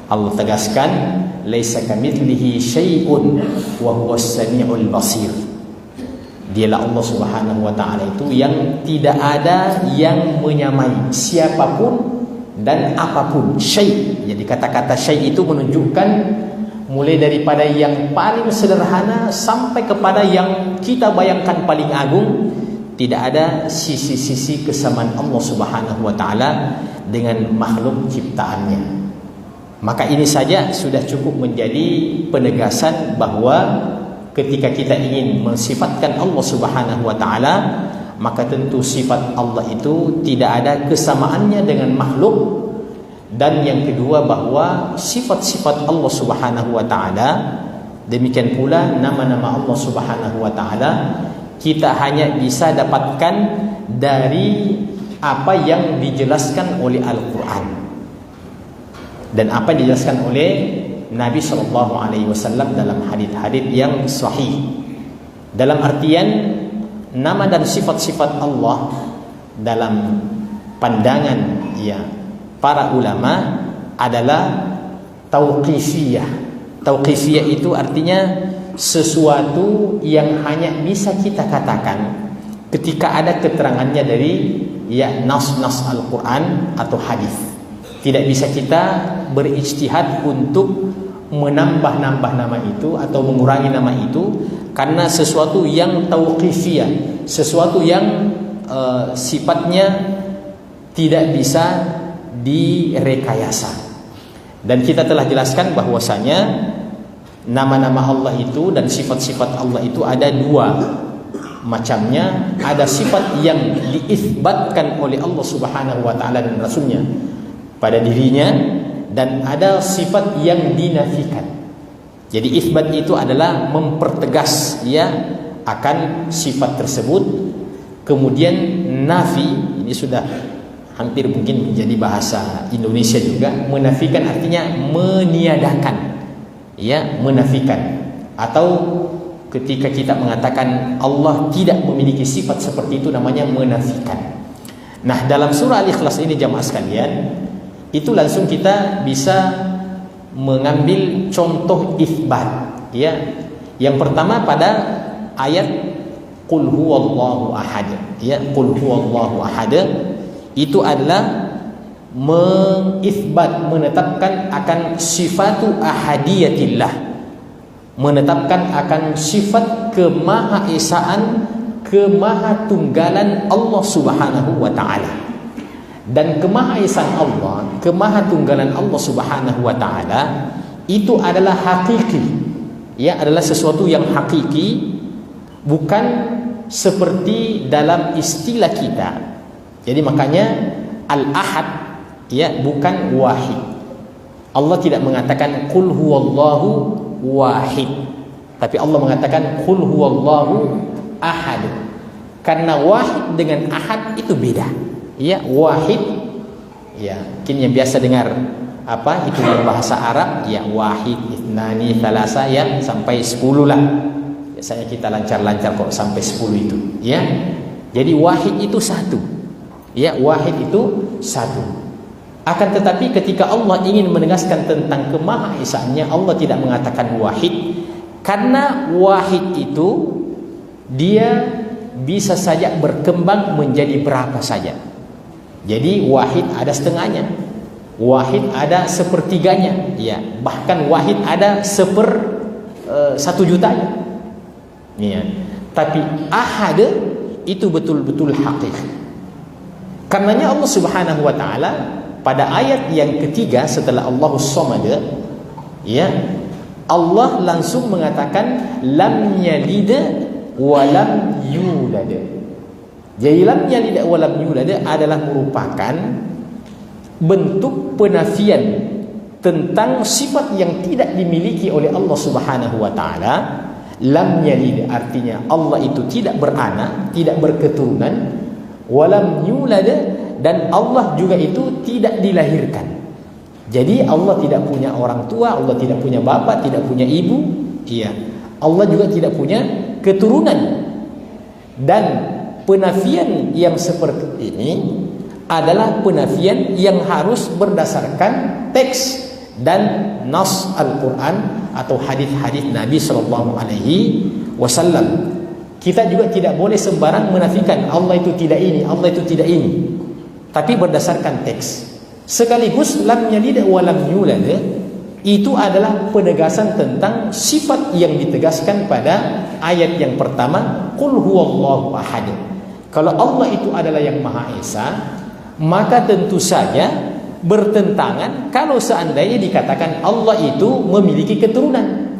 Allah tegaskan, laisa kamitslihi syai'un wa huwas samiul basir. Dialah Allah Subhanahu wa taala itu yang tidak ada yang menyamai siapapun dan apapun. Syai', jadi kata-kata syai' itu menunjukkan mulai daripada yang paling sederhana sampai kepada yang kita bayangkan paling agung. Tidak ada sisi-sisi kesamaan Allah Subhanahu wa taala dengan makhluk ciptaannya. Maka ini saja sudah cukup menjadi penegasan bahwa ketika kita ingin mensifatkan Allah Subhanahu wa taala, maka tentu sifat Allah itu tidak ada kesamaannya dengan makhluk. Dan yang kedua, bahwa sifat-sifat Allah Subhanahu wa taala, demikian pula nama-nama Allah Subhanahu wa taala, kita hanya bisa dapatkan dari apa yang dijelaskan oleh Al-Quran dan apa yang dijelaskan oleh Nabi SAW dalam hadits-hadits yang sahih. Dalam artian, nama dan sifat-sifat Allah dalam pandangan para ulama adalah tauqifiyah. Tauqifiyah itu artinya sesuatu yang hanya bisa kita katakan ketika ada keterangannya dari nas-nas Al-Quran atau hadis. Tidak bisa kita berijtihad untuk menambah-nambah nama itu atau mengurangi nama itu, karena sesuatu yang tauqifiyah, sesuatu yang sifatnya tidak bisa direkayasa. Dan kita telah jelaskan bahwasanya nama-nama Allah itu dan sifat-sifat Allah itu ada dua macamnya. Ada sifat yang diisbatkan oleh Allah Subhanahu wa taala dan Rasulnya pada dirinya, dan ada sifat yang dinafikan. Jadi isbat itu adalah mempertegas akan sifat tersebut. Kemudian nafi, ini sudah hampir mungkin menjadi bahasa Indonesia juga. Menafikan artinya meniadakan, menafikan. Atau ketika kita mengatakan Allah tidak memiliki sifat seperti itu, namanya menafikan. Nah, dalam surah Al-Ikhlas ini jamaah sekalian, itu langsung kita bisa mengambil contoh isbat. Yang pertama pada ayat Qul huwallahu ahad. Qul huwallahu ahad itu adalah mengisbat, menetapkan akan sifatu ahadiyatillah, menetapkan akan sifat kemahaesaan, kemahatunggalan Allah Subhanahu wa taala. Dan kemahaesaan Allah, kemahatunggalan Allah Subhanahu wa taala itu adalah hakiki. Adalah sesuatu yang hakiki, bukan seperti dalam istilah kita. Jadi makanya al-ahad bukan wahid. Allah tidak mengatakan qul huwallahu wahid, tapi Allah mengatakan qul huwallahu ahad. Karena wahid dengan ahad itu beda. Wahid, mungkin yang biasa dengar itu berbahasa Arab, wahid, itnani, thalasa, sampai 10 lah. Biasanya kita lancar-lancar kok sampai 10 itu. Jadi wahid itu satu. Wahid itu satu. Akan tetapi ketika Allah ingin menegaskan tentang kemahaesaannya, Allah tidak mengatakan wahid, karena wahid itu dia bisa saja berkembang menjadi berapa saja. Jadi wahid ada setengahnya, wahid ada sepertiganya, bahkan wahid ada 1 jutanya. Tapi ahad itu betul-betul hakiki. Karenanya Allah Subhanahu wa taala pada ayat yang ketiga setelah Allahus Samad, Allah langsung mengatakan lam yalid wa lam yulad. Jadi lam yalid wa lam yulad adalah merupakan bentuk penafian tentang sifat yang tidak dimiliki oleh Allah Subhanahu wa taala. Lam yalid artinya Allah itu tidak beranak, tidak berketurunan. Wa lam yulad, dan Allah juga itu tidak dilahirkan. Jadi Allah tidak punya orang tua, Allah tidak punya bapak, tidak punya ibu. Allah juga tidak punya keturunan. Dan penafian yang seperti ini adalah penafian yang harus berdasarkan teks dan nas Al-Quran atau hadis-hadis Nabi sallallahu alaihi wasallam. Kita juga tidak boleh sembarang menafikan Allah itu tidak ini, Allah itu tidak ini, tapi berdasarkan teks. Sekaligus lam yalid wa lam yulad itu adalah penegasan tentang sifat yang ditegaskan pada ayat yang pertama, qul huwallahu ahad. Kalau Allah itu adalah yang Maha Esa, maka tentu saja bertentangan kalau seandainya dikatakan Allah itu memiliki keturunan.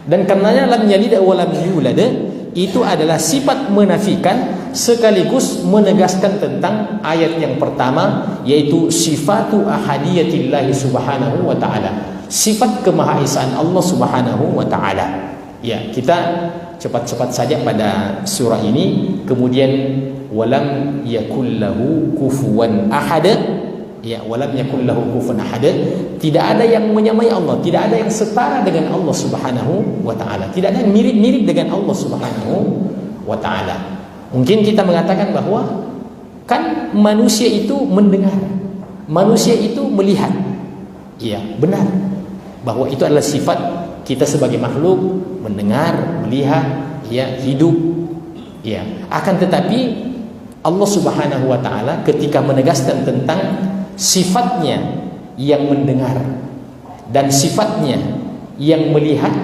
Dan karenanya lam yalid wa lam yulad itu adalah sifat menafikan sekaligus menegaskan tentang ayat yang pertama, yaitu sifatu ahadiyatillahi subhanahu wa ta'ala, sifat kemahaesaan Allah subhanahu wa ta'ala. Ya, kita cepat-cepat saja pada surah ini. Kemudian walam yakullahu kufuwan ahad. Ya, walam yakullahu kufuwan ahad, tidak ada yang menyamai Allah, tidak ada yang setara dengan Allah subhanahu wa ta'ala, tidak ada yang mirip-mirip dengan Allah subhanahu wa ta'ala. Mungkin kita mengatakan bahwa kan manusia itu mendengar, manusia itu melihat. Iya, benar bahwa itu adalah sifat kita sebagai makhluk, mendengar, melihat, ya, hidup. Ya, akan tetapi Allah subhanahu wa ta'ala ketika menegaskan tentang sifatnya yang mendengar dan sifatnya yang melihat,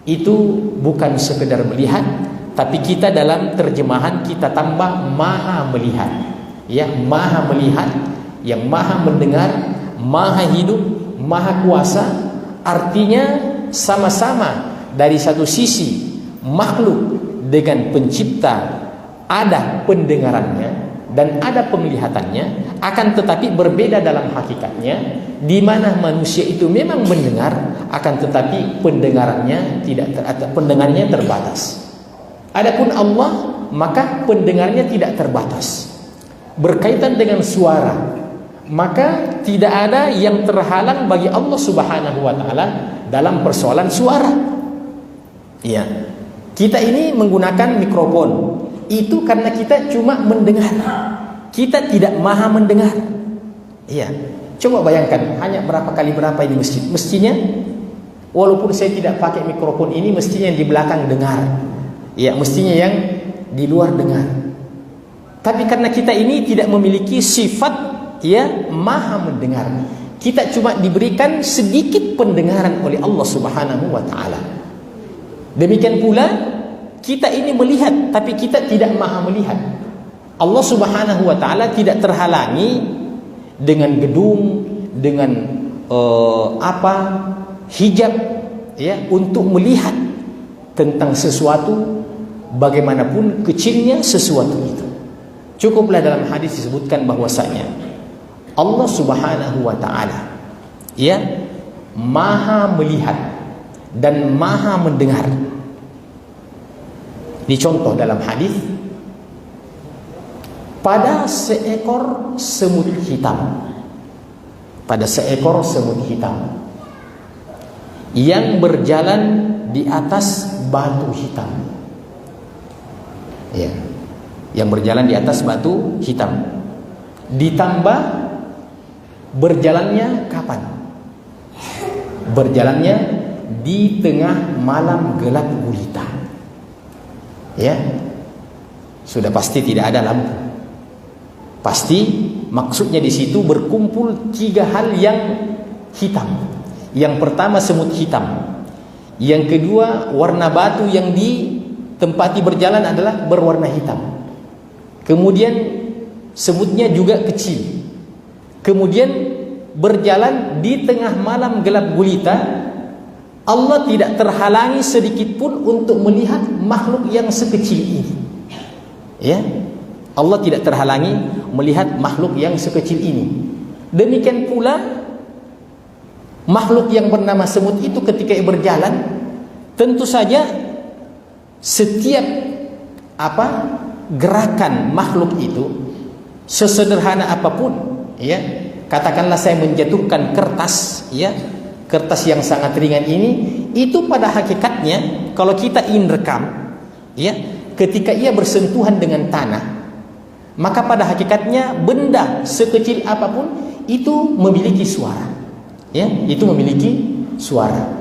itu bukan sekedar melihat, tapi kita dalam terjemahan kita tambah maha melihat. Ya, maha melihat, yang maha mendengar, maha hidup, maha kuasa. Artinya sama-sama dari satu sisi makhluk dengan pencipta ada pendengarannya dan ada penglihatannya, akan tetapi berbeda dalam hakikatnya, di mana manusia itu memang mendengar, akan tetapi pendengarannya pendengarannya terbatas. Adapun Allah, maka pendengarnya tidak terbatas. Berkaitan dengan suara, maka tidak ada yang terhalang bagi Allah subhanahu wa ta'ala dalam persoalan suara. Ya, kita ini menggunakan mikrofon itu karena kita cuma mendengar, kita tidak maha mendengar. Iya, coba bayangkan hanya berapa kali berapa ini masjid. Mestinya walaupun saya tidak pakai mikrofon ini, mestinya yang di belakang dengar. Iya, mestinya yang di luar dengar. Tapi karena kita ini tidak memiliki sifat ya maha mendengar, kita cuma diberikan sedikit pendengaran oleh Allah subhanahu wa ta'ala. Demikian pula kita ini melihat, tapi kita tidak maha melihat. Allah subhanahu wa ta'ala tidak terhalangi dengan gedung, dengan hijab, ya, untuk melihat tentang sesuatu bagaimanapun kecilnya sesuatu itu. Cukuplah dalam hadis disebutkan bahwasanya Allah subhanahu wa ta'ala ya maha melihat dan maha mendengar. Dicontoh dalam hadis, pada seekor semut hitam, pada seekor semut hitam yang berjalan di atas batu hitam, ya, yang berjalan di atas batu hitam, ditambah berjalannya kapan? Berjalannya di tengah malam gelap gulita. Ya, sudah pasti tidak ada lampu. Pasti maksudnya di situ berkumpul tiga hal yang hitam. Yang pertama semut hitam. Yang kedua warna batu yang ditempati berjalan adalah berwarna hitam. Kemudian semutnya juga kecil. Kemudian berjalan di tengah malam gelap gulita. Allah tidak terhalangi sedikit pun untuk melihat makhluk yang sekecil ini. Ya, Allah tidak terhalangi melihat makhluk yang sekecil ini. Demikian pula makhluk yang bernama semut itu ketika berjalan, tentu saja setiap gerakan makhluk itu, sesederhana apapun, ya, katakanlah saya menjatuhkan kertas, ya, kertas yang sangat ringan ini, itu pada hakikatnya kalau kita ingin rekam, ya, ketika ia bersentuhan dengan tanah, maka pada hakikatnya benda sekecil apapun itu memiliki suara. Ya, itu memiliki suara.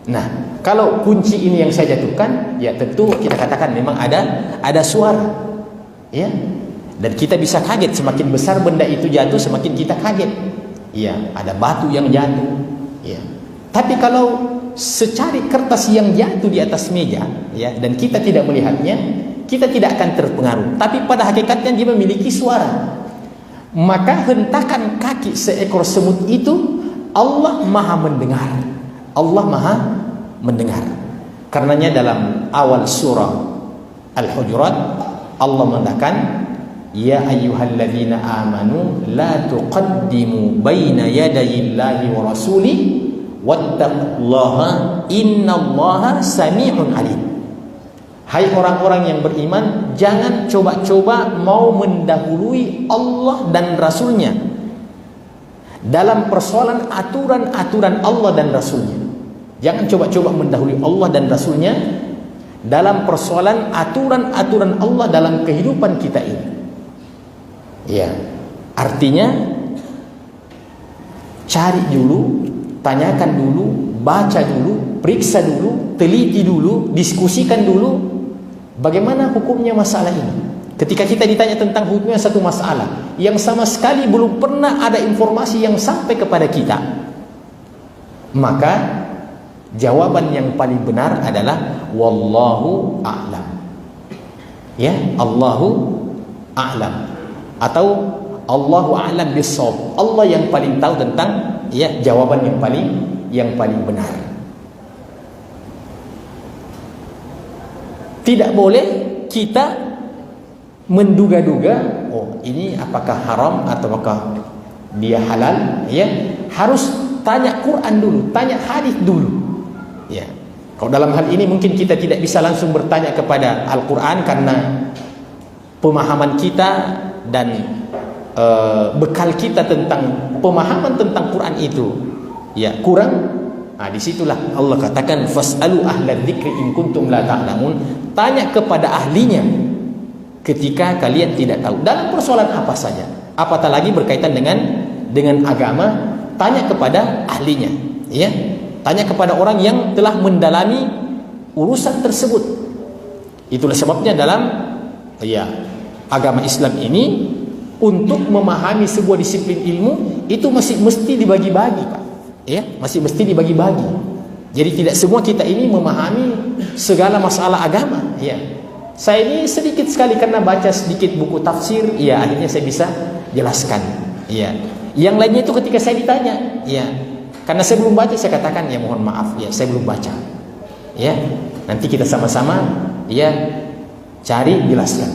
Nah, kalau kunci ini yang saya jatuhkan, ya tentu kita katakan memang ada suara. Ya. Dan kita bisa kaget, semakin besar benda itu jatuh semakin kita kaget. Ya, ada batu yang jatuh. Ya. Tapi kalau secari kertas yang jatuh di atas meja, ya, dan kita tidak melihatnya, kita tidak akan terpengaruh. Tapi pada hakikatnya dia memiliki suara. Maka hentakan kaki seekor semut itu Allah Maha mendengar. Allah Maha mendengar. Karenanya dalam awal surah Al-Hujurat Allah mengatakan, ya ayyuhalladzina amanu la tuqaddimu baina yadayillahi wa rasuli wattaqullaha innallaha sami'un alim. Hai orang-orang yang beriman, jangan coba-coba mau mendahului Allah dan Rasulnya dalam persoalan aturan-aturan Allah dan Rasulnya. Jangan coba-coba mendahului Allah dan Rasulnya dalam persoalan aturan-aturan Allah dalam kehidupan kita ini. Ya, artinya cari dulu, tanyakan dulu, baca dulu, periksa dulu, teliti dulu, diskusikan dulu bagaimana hukumnya masalah ini. Ketika kita ditanya tentang hukumnya satu masalah yang sama sekali belum pernah ada informasi yang sampai kepada kita, maka jawaban yang paling benar adalah wallahu a'lam. Ya, Allahu a'lam, atau Allahu a'lam bis-shawab. Allah yang paling tahu tentang, ya, jawaban yang paling benar. Tidak boleh kita menduga-duga, oh ini apakah haram atau apakah dia halal, ya. Harus tanya Quran dulu, tanya hadis dulu. Ya. Kalau dalam hal ini mungkin kita tidak bisa langsung bertanya kepada Al-Quran karena pemahaman kita dan bekal kita tentang pemahaman tentang Quran itu, ya, kurang. Nah, disitulah Allah katakan fas'alu ahlal dzikri in kuntum la ta'lamun. Tanya kepada ahlinya ketika kalian tidak tahu dalam persoalan apa saja. Apatah lagi berkaitan dengan agama, tanya kepada ahlinya, ya. Tanya kepada orang yang telah mendalami urusan tersebut. Itulah sebabnya dalam, ya, agama Islam ini untuk memahami sebuah disiplin ilmu itu masih mesti dibagi-bagi, Pak. Ya, masih mesti dibagi-bagi. Jadi tidak semua kita ini memahami segala masalah agama, ya. Saya ini sedikit sekali karena baca sedikit buku tafsir, ya, akhirnya saya bisa jelaskan, ya. Yang lainnya itu ketika saya ditanya, ya, karena saya belum baca, saya katakan, ya mohon maaf, ya saya belum baca, ya. Nanti kita sama-sama, ya, cari jelaskan.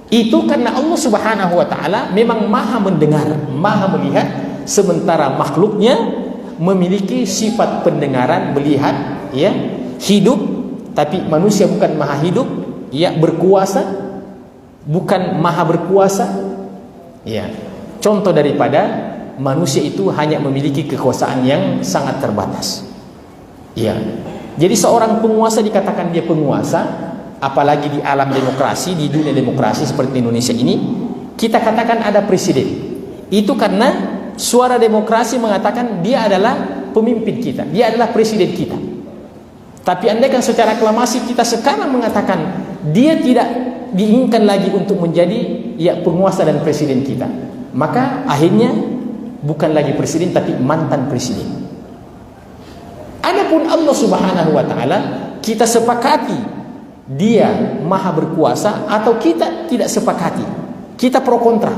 Itu karena Allah Subhanahu wa ta'ala memang maha mendengar, maha melihat, sementara makhluknya memiliki sifat pendengaran, melihat, ya, hidup, tapi manusia bukan maha hidup, ya, berkuasa, bukan maha berkuasa, ya. Contoh daripada manusia itu hanya memiliki kekuasaan yang sangat terbatas, ya. Jadi seorang penguasa dikatakan dia penguasa, apalagi di alam demokrasi, di dunia demokrasi seperti Indonesia ini, kita katakan ada presiden. Itu karena suara demokrasi mengatakan dia adalah pemimpin kita, dia adalah presiden kita. Tapi andaikan secara aklamasi kita sekarang mengatakan dia tidak diinginkan lagi untuk menjadi, ya, penguasa dan presiden kita, maka akhirnya bukan lagi presiden tapi mantan presiden. Adapun Allah Subhanahu wa ta'ala, kita sepakati dia maha berkuasa atau kita tidak sepakati, kita pro kontra.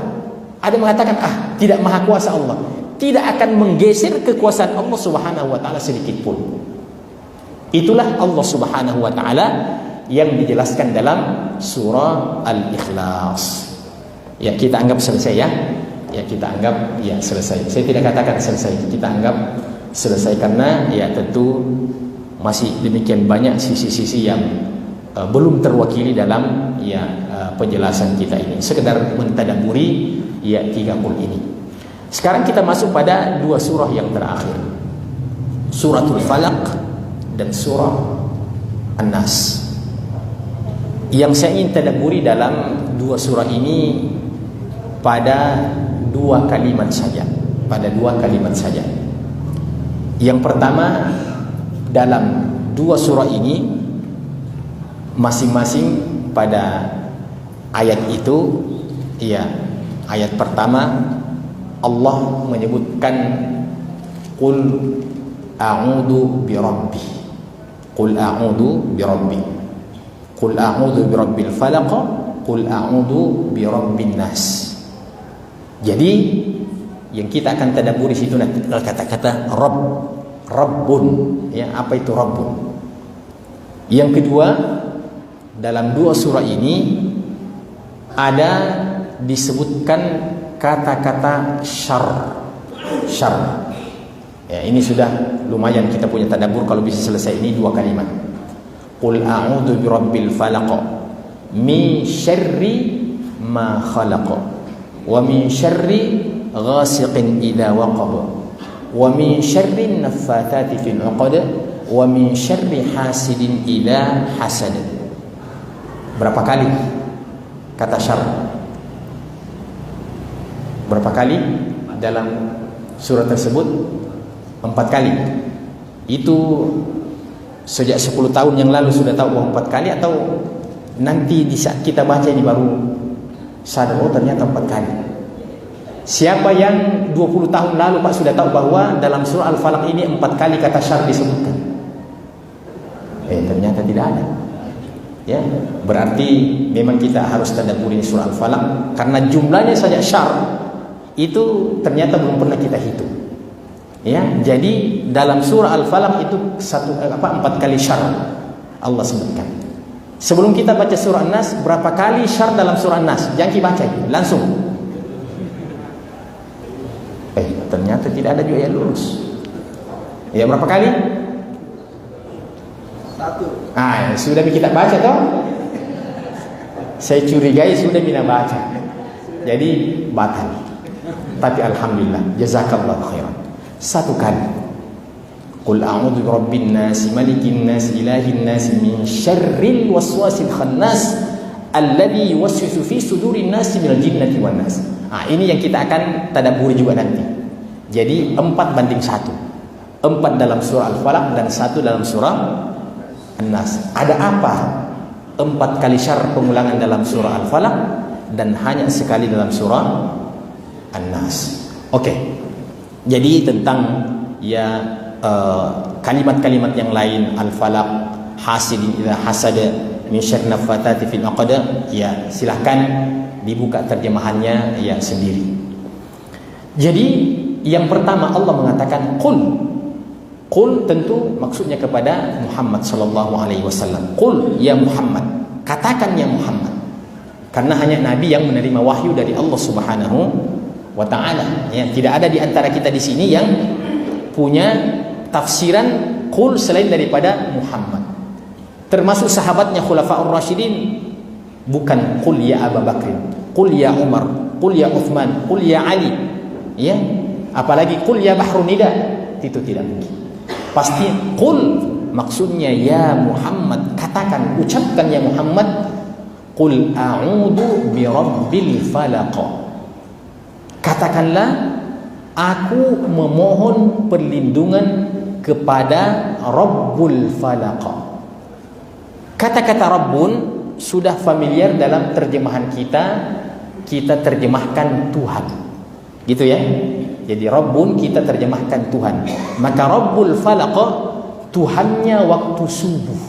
Ada yang mengatakan tidak maha kuasa Allah, tidak akan menggeser kekuasaan Allah Subhanahu wa ta'ala sedikit pun. Itulah Allah Subhanahu wa ta'ala yang dijelaskan dalam surah Al-Ikhlas. Ya, kita anggap selesai, ya. Ya, kita anggap, ya, selesai. Saya tidak katakan selesai, kita anggap selesai karena, ya, tentu masih demikian banyak sisi-sisi yang belum terwakili dalam, ya, penjelasan kita ini. Sekedar mentadaburi, ya, 30 ini. Sekarang kita masuk pada dua surah yang terakhir, Suratul Falaq dan Surah An-Nas. Yang saya ingin tadaburi dalam dua surah ini pada dua kalimat saja. Pada dua kalimat saja. Yang pertama, dalam dua surah ini masing-masing pada ayat itu, ya, ayat pertama Allah menyebutkan qul a'udzu birabbi, qul a'udzu birabbi, qul a'udzu birabbil falaq, qul a'udzu birabbin nas. Jadi yang kita akan tadabburi situ nanti kata-kata Rabb, Rabbun, ya, apa itu Rabbun. Yang kedua, dalam dua surah ini ada disebutkan kata-kata syarr. Ya, ini sudah lumayan kita punya tadabbur kalau bisa selesai ini dua kalimat. Qul a'udzu birabbil falaq min syarri ma khalaq wa min syarri ghasiqin idza waqab wa min syarri naffathati fil 'uqad wa min syarri hasidin idza hasad. Berapa kali kata syarr? Berapa kali dalam surah tersebut? 4 kali. Itu sejak 10 tahun yang lalu sudah tahu 4 kali, atau nanti di saat kita baca ini baru sadar, oh ternyata 4 kali. Siapa yang 20 tahun lalu Pak sudah tahu bahwa dalam surah Al-Falaq ini 4 kali kata syarr disebutkan? Ternyata tidak ada. Ya, berarti memang kita harus tadabburi surah Al-Falaq karena jumlahnya saja syarr itu ternyata belum pernah kita hitung. Ya, jadi dalam surah Al-Falaq itu 4 kali syarr Allah sebutkan. Sebelum kita baca surah An-Nas, berapa kali syarr dalam surah An-Nas? Jangan dibaca langsung. Ternyata tidak ada juga yang lurus. Ya, berapa kali? 1. Sudah kita baca toh? Saya curigai sudah kita baca. Jadi batal. Tapi alhamdulillah, jazakallahu khairan. 1 kali. Qul a'udzu birabbin nas, malikin nas, ilahin nas, min syarril waswasil khannas alladzi yuwaswisu fi sudurin nas minal jinnati wan nas. Ini yang kita akan tadabburi juga nanti. Jadi 4:1. 4 dalam surah Al-Falaq dan 1 dalam surah An-Nas. Ada apa 4 kali syarr pengulangan dalam surah Al-Falaq dan hanya sekali dalam surah An-Nas? Oke. Jadi tentang kalimat-kalimat yang lain, Al-Falaq, hasidin idza hasada, min syarri naffathati fil 'uqad, ya silahkan dibuka terjemahannya ya sendiri. Jadi yang pertama Allah mengatakan qul. Qul tentu maksudnya kepada Muhammad sallallahu alaihi wasallam. Qul ya Muhammad, katakan ya Muhammad. Karena hanya nabi yang menerima wahyu dari Allah Subhanahu wa taala. Ya, tidak ada di antara kita di sini yang punya tafsiran qul selain daripada Muhammad. Termasuk sahabatnya Khulafaur Rasyidin, bukan qul ya Abu Bakr, qul ya Umar, qul ya Uthman, qul ya Ali. Ya, apalagi qul ya Bahrun Nida, itu tidak mungkin. Pasti qul maksudnya ya Muhammad, katakan, ucapkan ya Muhammad, qul a'udzu birabbil falaq. Katakanlah aku memohon perlindungan kepada Rabbul Falaq. Kata-kata Rabbun sudah familiar dalam terjemahan kita. Kita terjemahkan Tuhan, gitu ya. Jadi Rabbun kita terjemahkan Tuhan. Maka Rabbul Falaq Tuhannya waktu subuh.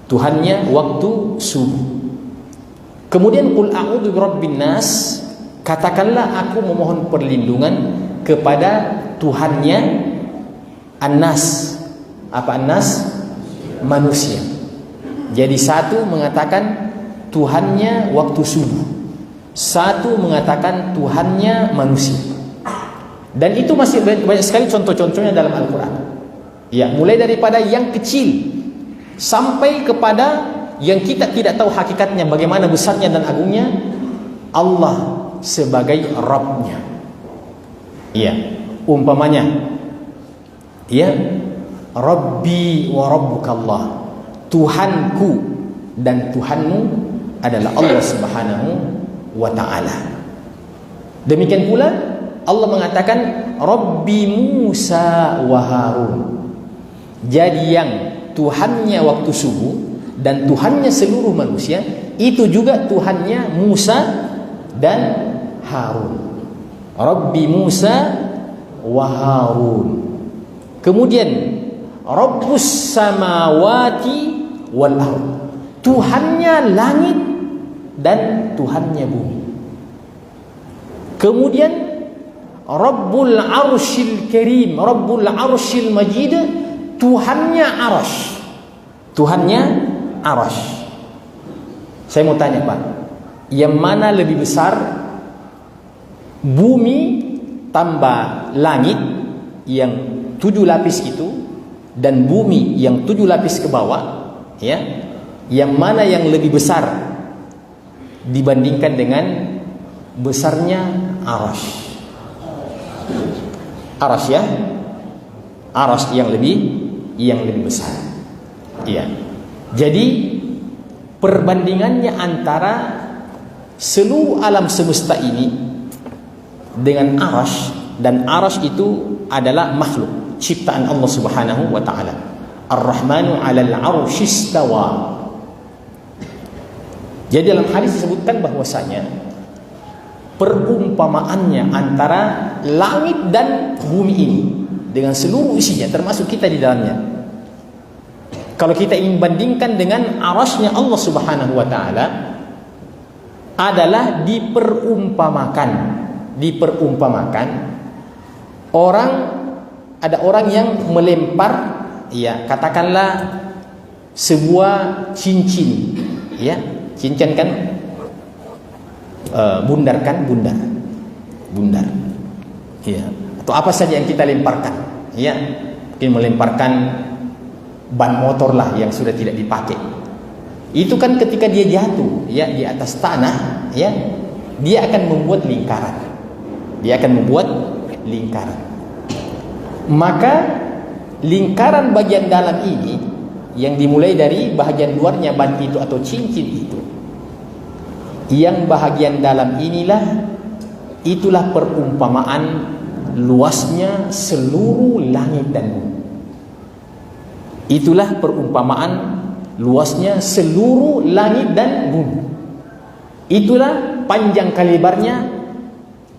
Tuhannya waktu subuh. Kemudian qul a'udzu birabbin nas, katakanlah aku memohon perlindungan kepada Tuhannya An-Nas. Apa An-Nas? Manusia. Jadi satu mengatakan Tuhannya waktu subuh, satu mengatakan Tuhannya manusia. Dan itu masih banyak sekali contoh-contohnya dalam Al-Quran. Ya, mulai daripada yang kecil sampai kepada yang kita tidak tahu hakikatnya, bagaimana besarnya dan agungnya Allah sebagai Rabbnya. Iya, umpamanya, ya, Rabbi wa Rabbukallah, Tuhanku dan Tuhanmu adalah Allah Subhanahu wa ta'ala. Demikian pula Allah mengatakan Rabbi Musa wa Harun. Jadi yang Tuhannya waktu subuh dan Tuhannya seluruh manusia itu juga Tuhannya Musa dan Harun. Rabbi Musa wa Harun. Kemudian Rabbus samawati wal ardh. Tuhannya langit dan Tuhannya bumi. Kemudian Rabbul Arsyil Karim, Rabbul Arsyil Majid, Tuhannya Arasy. Tuhannya Arasy. Saya mau tanya Pak, yang mana lebih besar, bumi tambah langit yang 7 lapis itu dan bumi yang 7 lapis ke bawah, ya? Yang mana yang lebih besar dibandingkan dengan besarnya Arasy? Arasy ya, Arasy yang lebih besar. Iya. Jadi perbandingannya antara seluruh alam semesta ini dengan Arasy, dan Arasy itu adalah makhluk ciptaan Allah Subhanahu wa taala. Ar-Rahmanu 'alal 'arsy istawa. Jadi dalam hadis disebutkan bahwasanya perumpamaannya antara langit dan bumi ini dengan seluruh isinya termasuk kita di dalamnya. Kalau kita ingin bandingkan dengan arasy-Nya Allah Subhanahu wa taala, adalah diperumpamakan ada orang yang melempar, ya, katakanlah sebuah cincin, ya, cincin kan bundar, ya, atau apa saja yang kita lemparkan, ya, mungkin melemparkan ban motor lah yang sudah tidak dipakai. Itu kan ketika dia jatuh, ya, di atas tanah, ya, dia akan membuat lingkaran. Maka lingkaran bagian dalam ini yang dimulai dari bahagian luarnya ban itu atau cincin itu, yang bahagian dalam itulah perumpamaan luasnya seluruh langit dan bumi. Itulah perumpamaan luasnya seluruh langit dan bumi. Itulah panjang kali lebarnya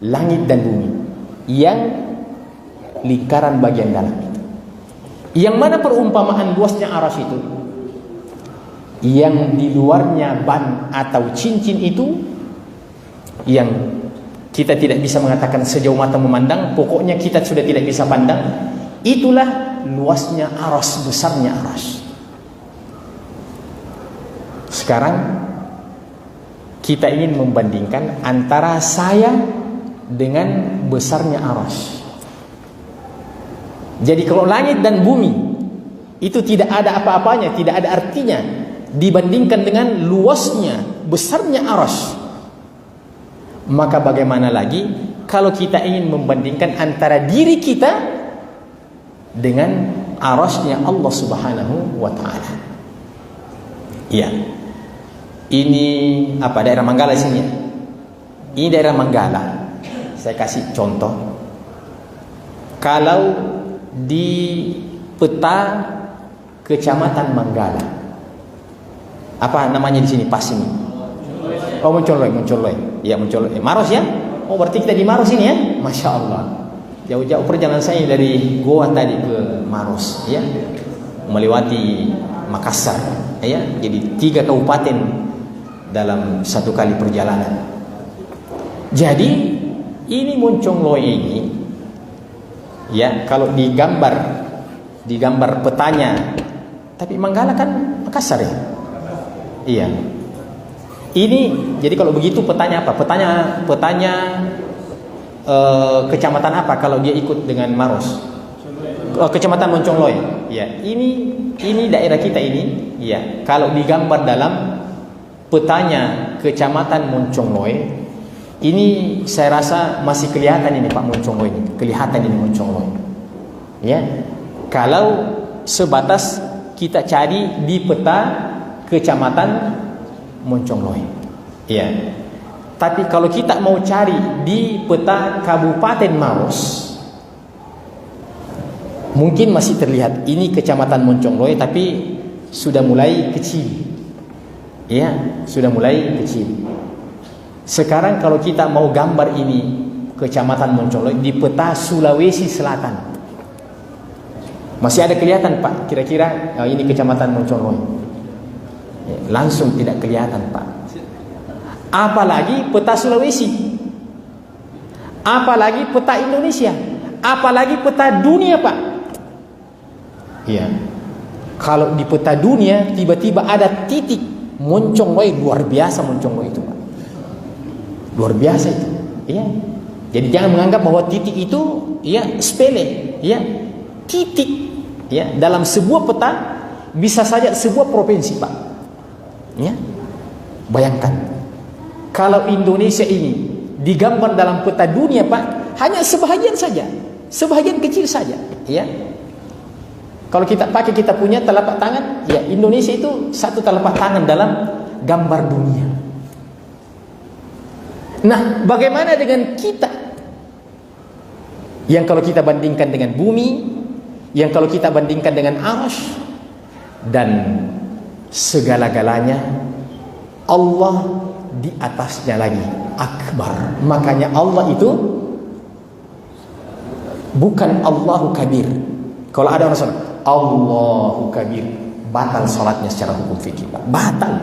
langit dan bumi, yang lingkaran bagian dalam itu. Yang mana perumpamaan luasnya arasy itu? Yang di luarnya ban atau cincin itu, yang kita tidak bisa mengatakan sejauh mata memandang, pokoknya kita sudah tidak bisa pandang. Itulah luasnya arasy, besarnya arasy. Sekarang kita ingin membandingkan antara saya dengan besarnya arasy. Jadi kalau langit dan bumi itu tidak ada apa-apanya, tidak ada artinya dibandingkan dengan luasnya, besarnya arasy, maka bagaimana lagi kalau kita ingin membandingkan antara diri kita dengan arasy-Nya Allah Subhanahu wa taala. Iya. Ini apa, daerah Manggala sini ya? Ini daerah Manggala. Saya kasih contoh. Kalau di peta Kecamatan Manggala, apa namanya di sini pas ini? Oh, Moncolloy. Ya, Moncolloy. Maros ya? Oh, berarti kita di Maros ini ya? Masya Allah. Jauh-jauh perjalanan saya dari Goa tadi ke Maros, ya, melewati Makassar, ya. Jadi 3 kabupaten dalam satu kali perjalanan. Jadi ini Moncolloy ini, ya, kalau digambar petanya, tapi Manggala kan Makassar ya. Iya. Ini jadi kalau begitu petanya apa? Petanya kecamatan apa kalau dia ikut dengan Maros? Kecamatan Moncolloy. Ya, ini daerah kita ini, ya. Kalau digambar dalam petanya Kecamatan Moncolloy, ini saya rasa masih kelihatan ini Pak Moncolloy ini. Kelihatan ini Moncolloy. Ya. Kalau sebatas kita cari di peta Kecamatan Moncolloy. Ya. Tapi kalau kita mau cari di peta Kabupaten Maros, mungkin masih terlihat ini Kecamatan Moncongloe, tapi sudah mulai kecil. Ya, sudah mulai kecil. Sekarang kalau kita mau gambar ini Kecamatan Moncongloe di peta Sulawesi Selatan, masih ada kelihatan Pak, kira-kira ini Kecamatan Moncongloe? Langsung tidak kelihatan Pak. Apalagi peta Sulawesi, apalagi peta Indonesia, apalagi peta dunia Pak. Iya. Kalau di peta dunia tiba-tiba ada titik Moncongloe, luar biasa Moncongloe itu Pak. Luar biasa itu. Iya. Jadi jangan menganggap bahwa titik itu ya sepele, ya. Titik ya dalam sebuah peta bisa saja sebuah provinsi Pak. Ya. Bayangkan kalau Indonesia ini digambar dalam peta dunia Pak, hanya sebahagian saja, sebahagian kecil saja, ya. Kalau kita pakai kita punya telapak tangan, ya Indonesia itu satu telapak tangan dalam gambar dunia. Nah, bagaimana dengan kita? Yang kalau kita bandingkan dengan bumi, yang kalau kita bandingkan dengan arsy, dan segala-galanya Allah di atasnya lagi, akbar. Makanya Allah itu bukan Allahu kabir. Kalau ada orang salat Allahu kabir, batal salatnya secara hukum fikih, Pak. Batal.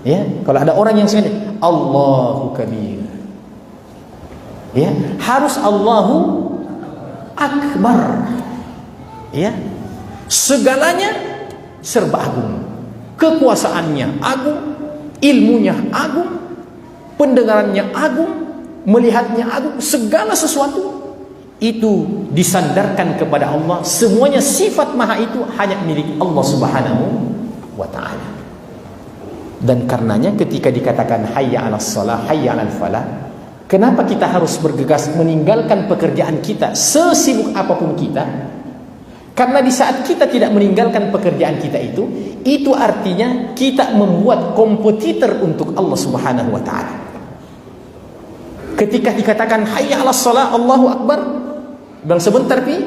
Ya, kalau ada orang yang sekali Allahu kabir, ya, harus Allahu akbar. Ya. Segalanya serba agung. Kekuasaannya agung, ilmunya agung, pendengarannya agung, melihatnya agung, segala sesuatu itu disandarkan kepada Allah. Semuanya sifat maha itu hanya milik Allah Subhanahu wa ta'ala. Dan karenanya ketika dikatakan hayya 'alas shalah, hayya 'alal falah, kenapa kita harus bergegas meninggalkan pekerjaan kita sesibuk apapun kita? Karena di saat kita tidak meninggalkan pekerjaan kita itu artinya kita membuat kompetitor untuk Allah Subhanahu wa ta'ala. Ketika dikatakan hayya 'alas shalah, Allahu akbar, bang sebentar pi,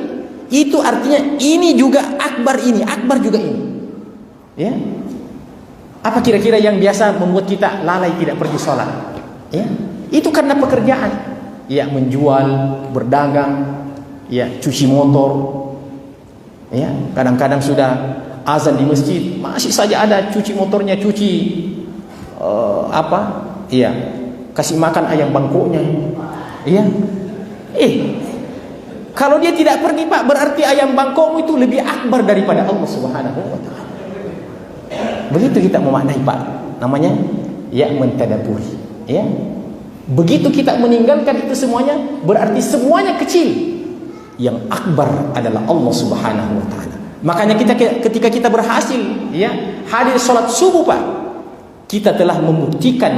itu artinya ini juga akbar, ini akbar juga ini. Ya. Apa kira-kira yang biasa membuat kita lalai tidak pergi sholat? Ya. Itu karena pekerjaan. Ya, menjual, berdagang, ya, cuci motor. Ya, kadang-kadang sudah azan di masjid masih saja ada cuci motornya, cuci iya, kasih makan ayam bangkoknya. Iya. Kalau dia tidak pergi Pak, berarti ayam bangkokmu itu lebih akbar daripada Allah Subhanahu wa ta'ala. Begitu kita memaknai Pak, namanya ya mentadaburi. Ya. Begitu kita meninggalkan itu semuanya, berarti semuanya kecil. Yang akbar adalah Allah Subhanahu wa ta'ala. Makanya ketika kita berhasil ya hadir sholat subuh Pak, kita telah membuktikan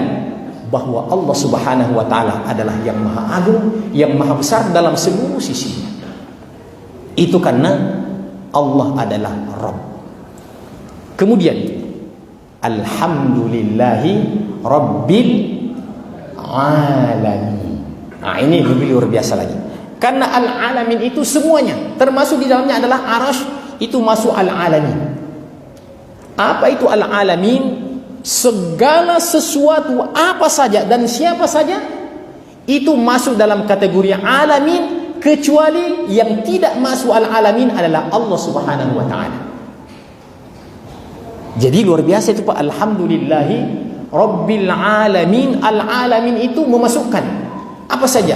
bahwa Allah Subhanahu wa ta'ala adalah yang maha agung, yang maha besar dalam seluruh sisinya. Itu karena Allah adalah Rabb. Kemudian alhamdulillahi rabbil alamin. Nah, ini lebih luar biasa lagi. Karena al-alamin itu semuanya, termasuk di dalamnya adalah arasy, itu masuk al-alamin. Apa itu al-alamin? Segala sesuatu apa saja dan siapa saja itu masuk dalam kategori alamin, kecuali yang tidak masuk al-alamin adalah Allah Subhanahu wa ta'ala. Jadi luar biasa itu Pak, alhamdulillahi rabbil alamin. Al-alamin itu memasukkan apa saja.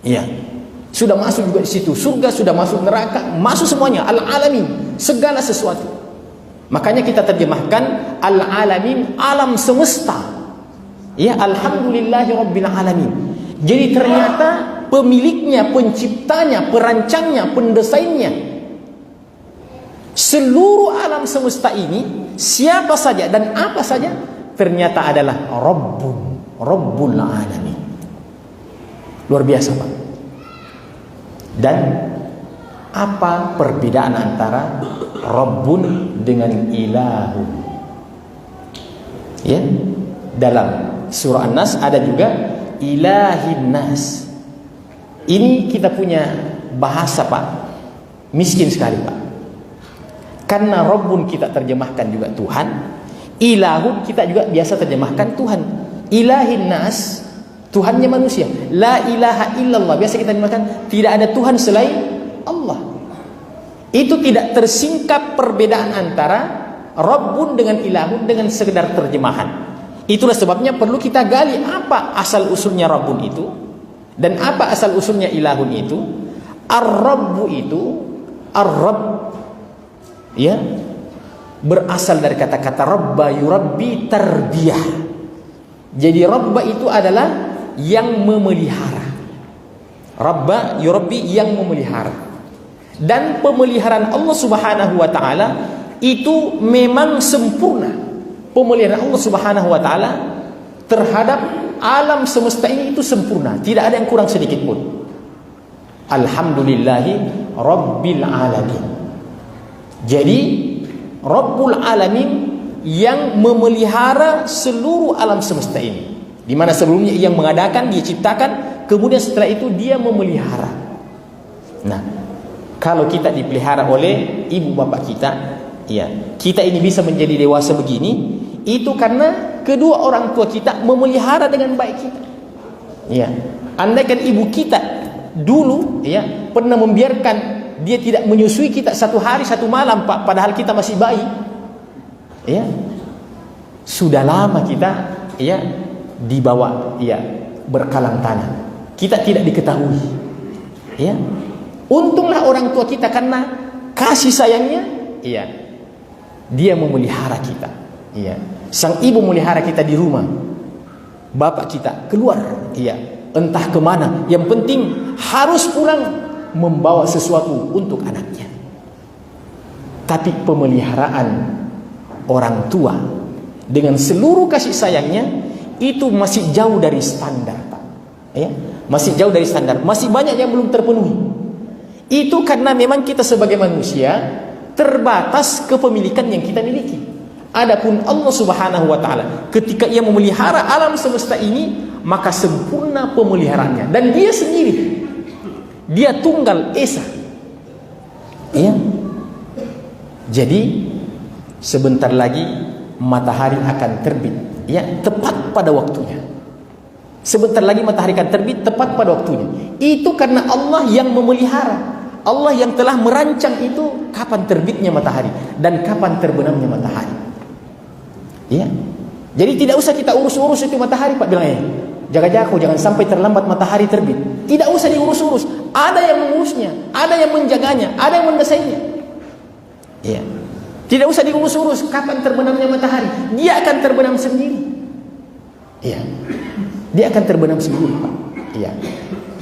Iya. Sudah masuk juga di situ. Surga sudah masuk, neraka masuk semuanya. Al-alamin, segala sesuatu. Makanya kita terjemahkan al-alamin, alam semesta. Ya, alhamdulillahi rabbil alamin. Jadi ternyata pemiliknya, penciptanya, perancangnya, pendesainnya, seluruh alam semesta ini, siapa saja dan apa saja, ternyata adalah Rabbul alamin. Luar biasa Pak. Dan apa perbedaan antara Rabbun dengan Ilahun? Ya, dalam surah An-Nas, ada juga ilahin nas. Ini kita punya bahasa Pak, miskin sekali Pak. Karena Rabbun kita terjemahkan juga Tuhan, ilahun kita juga biasa terjemahkan Tuhan. Ilahin nas, Tuhannya manusia. La ilaha illallah, biasa kita terjemahkan tidak ada Tuhan selain Allah. Itu tidak tersingkap perbedaan antara Rabbun dengan ilahun dengan sekedar terjemahan. Itulah sebabnya perlu kita gali apa asal usulnya Rabbun itu dan apa asal usulnya ilahun itu. Ar-Rabbu itu, Ar-Rabb, ya, berasal dari kata-kata Rabba yurabbi tarbiyah. Jadi Rabba itu adalah yang memelihara. Rabba yurabbi, yang memelihara. Dan pemeliharaan Allah Subhanahu wa taala itu memang sempurna. Pemeliharaan Allah Subhanahu wa taala terhadap alam semesta ini itu sempurna, tidak ada yang kurang sedikit pun. Alhamdulillahi Rabbil Alamin. Jadi Rabbul Alamin yang memelihara seluruh alam semesta ini, di mana sebelumnya yang mengadakan, dia ciptakan, kemudian setelah itu dia memelihara. Nah, kalau kita dipelihara oleh ibu bapak kita, ya, kita ini bisa menjadi dewasa begini, itu karena kedua orang tua kita memelihara dengan baik kita. Ya, andaikan ibu kita dulu, ya, pernah membiarkan dia tidak menyusui kita satu hari satu malam Pak, padahal kita masih bayi, ya, sudah lama kita, ya, dibawa, ya, berkalang tanah, kita tidak diketahui, ya. Untunglah orang tua kita karena kasih sayangnya, ya, dia memelihara kita, ya. Sang ibu memelihara kita di rumah, bapak kita keluar, ya, entah kemana, yang penting harus pulang membawa sesuatu untuk anaknya. Tapi pemeliharaan orang tua dengan seluruh kasih sayangnya itu masih jauh dari standar Pak, ya, masih jauh dari standar, masih banyak yang belum terpenuhi. Itu karena memang kita sebagai manusia terbatas kepemilikan yang kita miliki. Adapun Allah Subhanahu wa taala ketika ia memelihara alam semesta ini, maka sempurna pemeliharaannya, dan dia sendiri, dia tunggal esa, ya. Jadi sebentar lagi matahari akan terbit, ya, tepat pada waktunya. Sebentar lagi matahari akan terbit tepat pada waktunya. Itu karena Allah yang memelihara, Allah yang telah merancang itu kapan terbitnya matahari dan kapan terbenamnya matahari. Ya. Jadi tidak usah kita urus-urus itu matahari Pak, bilang, jaga-jaga kau jangan sampai terlambat matahari terbit. Tidak usah diurus-urus. Ada yang mengurusnya, ada yang menjaganya, ada yang mendesainnya. Ya. Tidak usah diurus-urus kapan terbenamnya matahari. Dia akan terbenam sendiri. Ya. Dia akan terbenam sendiri Pak. Ya.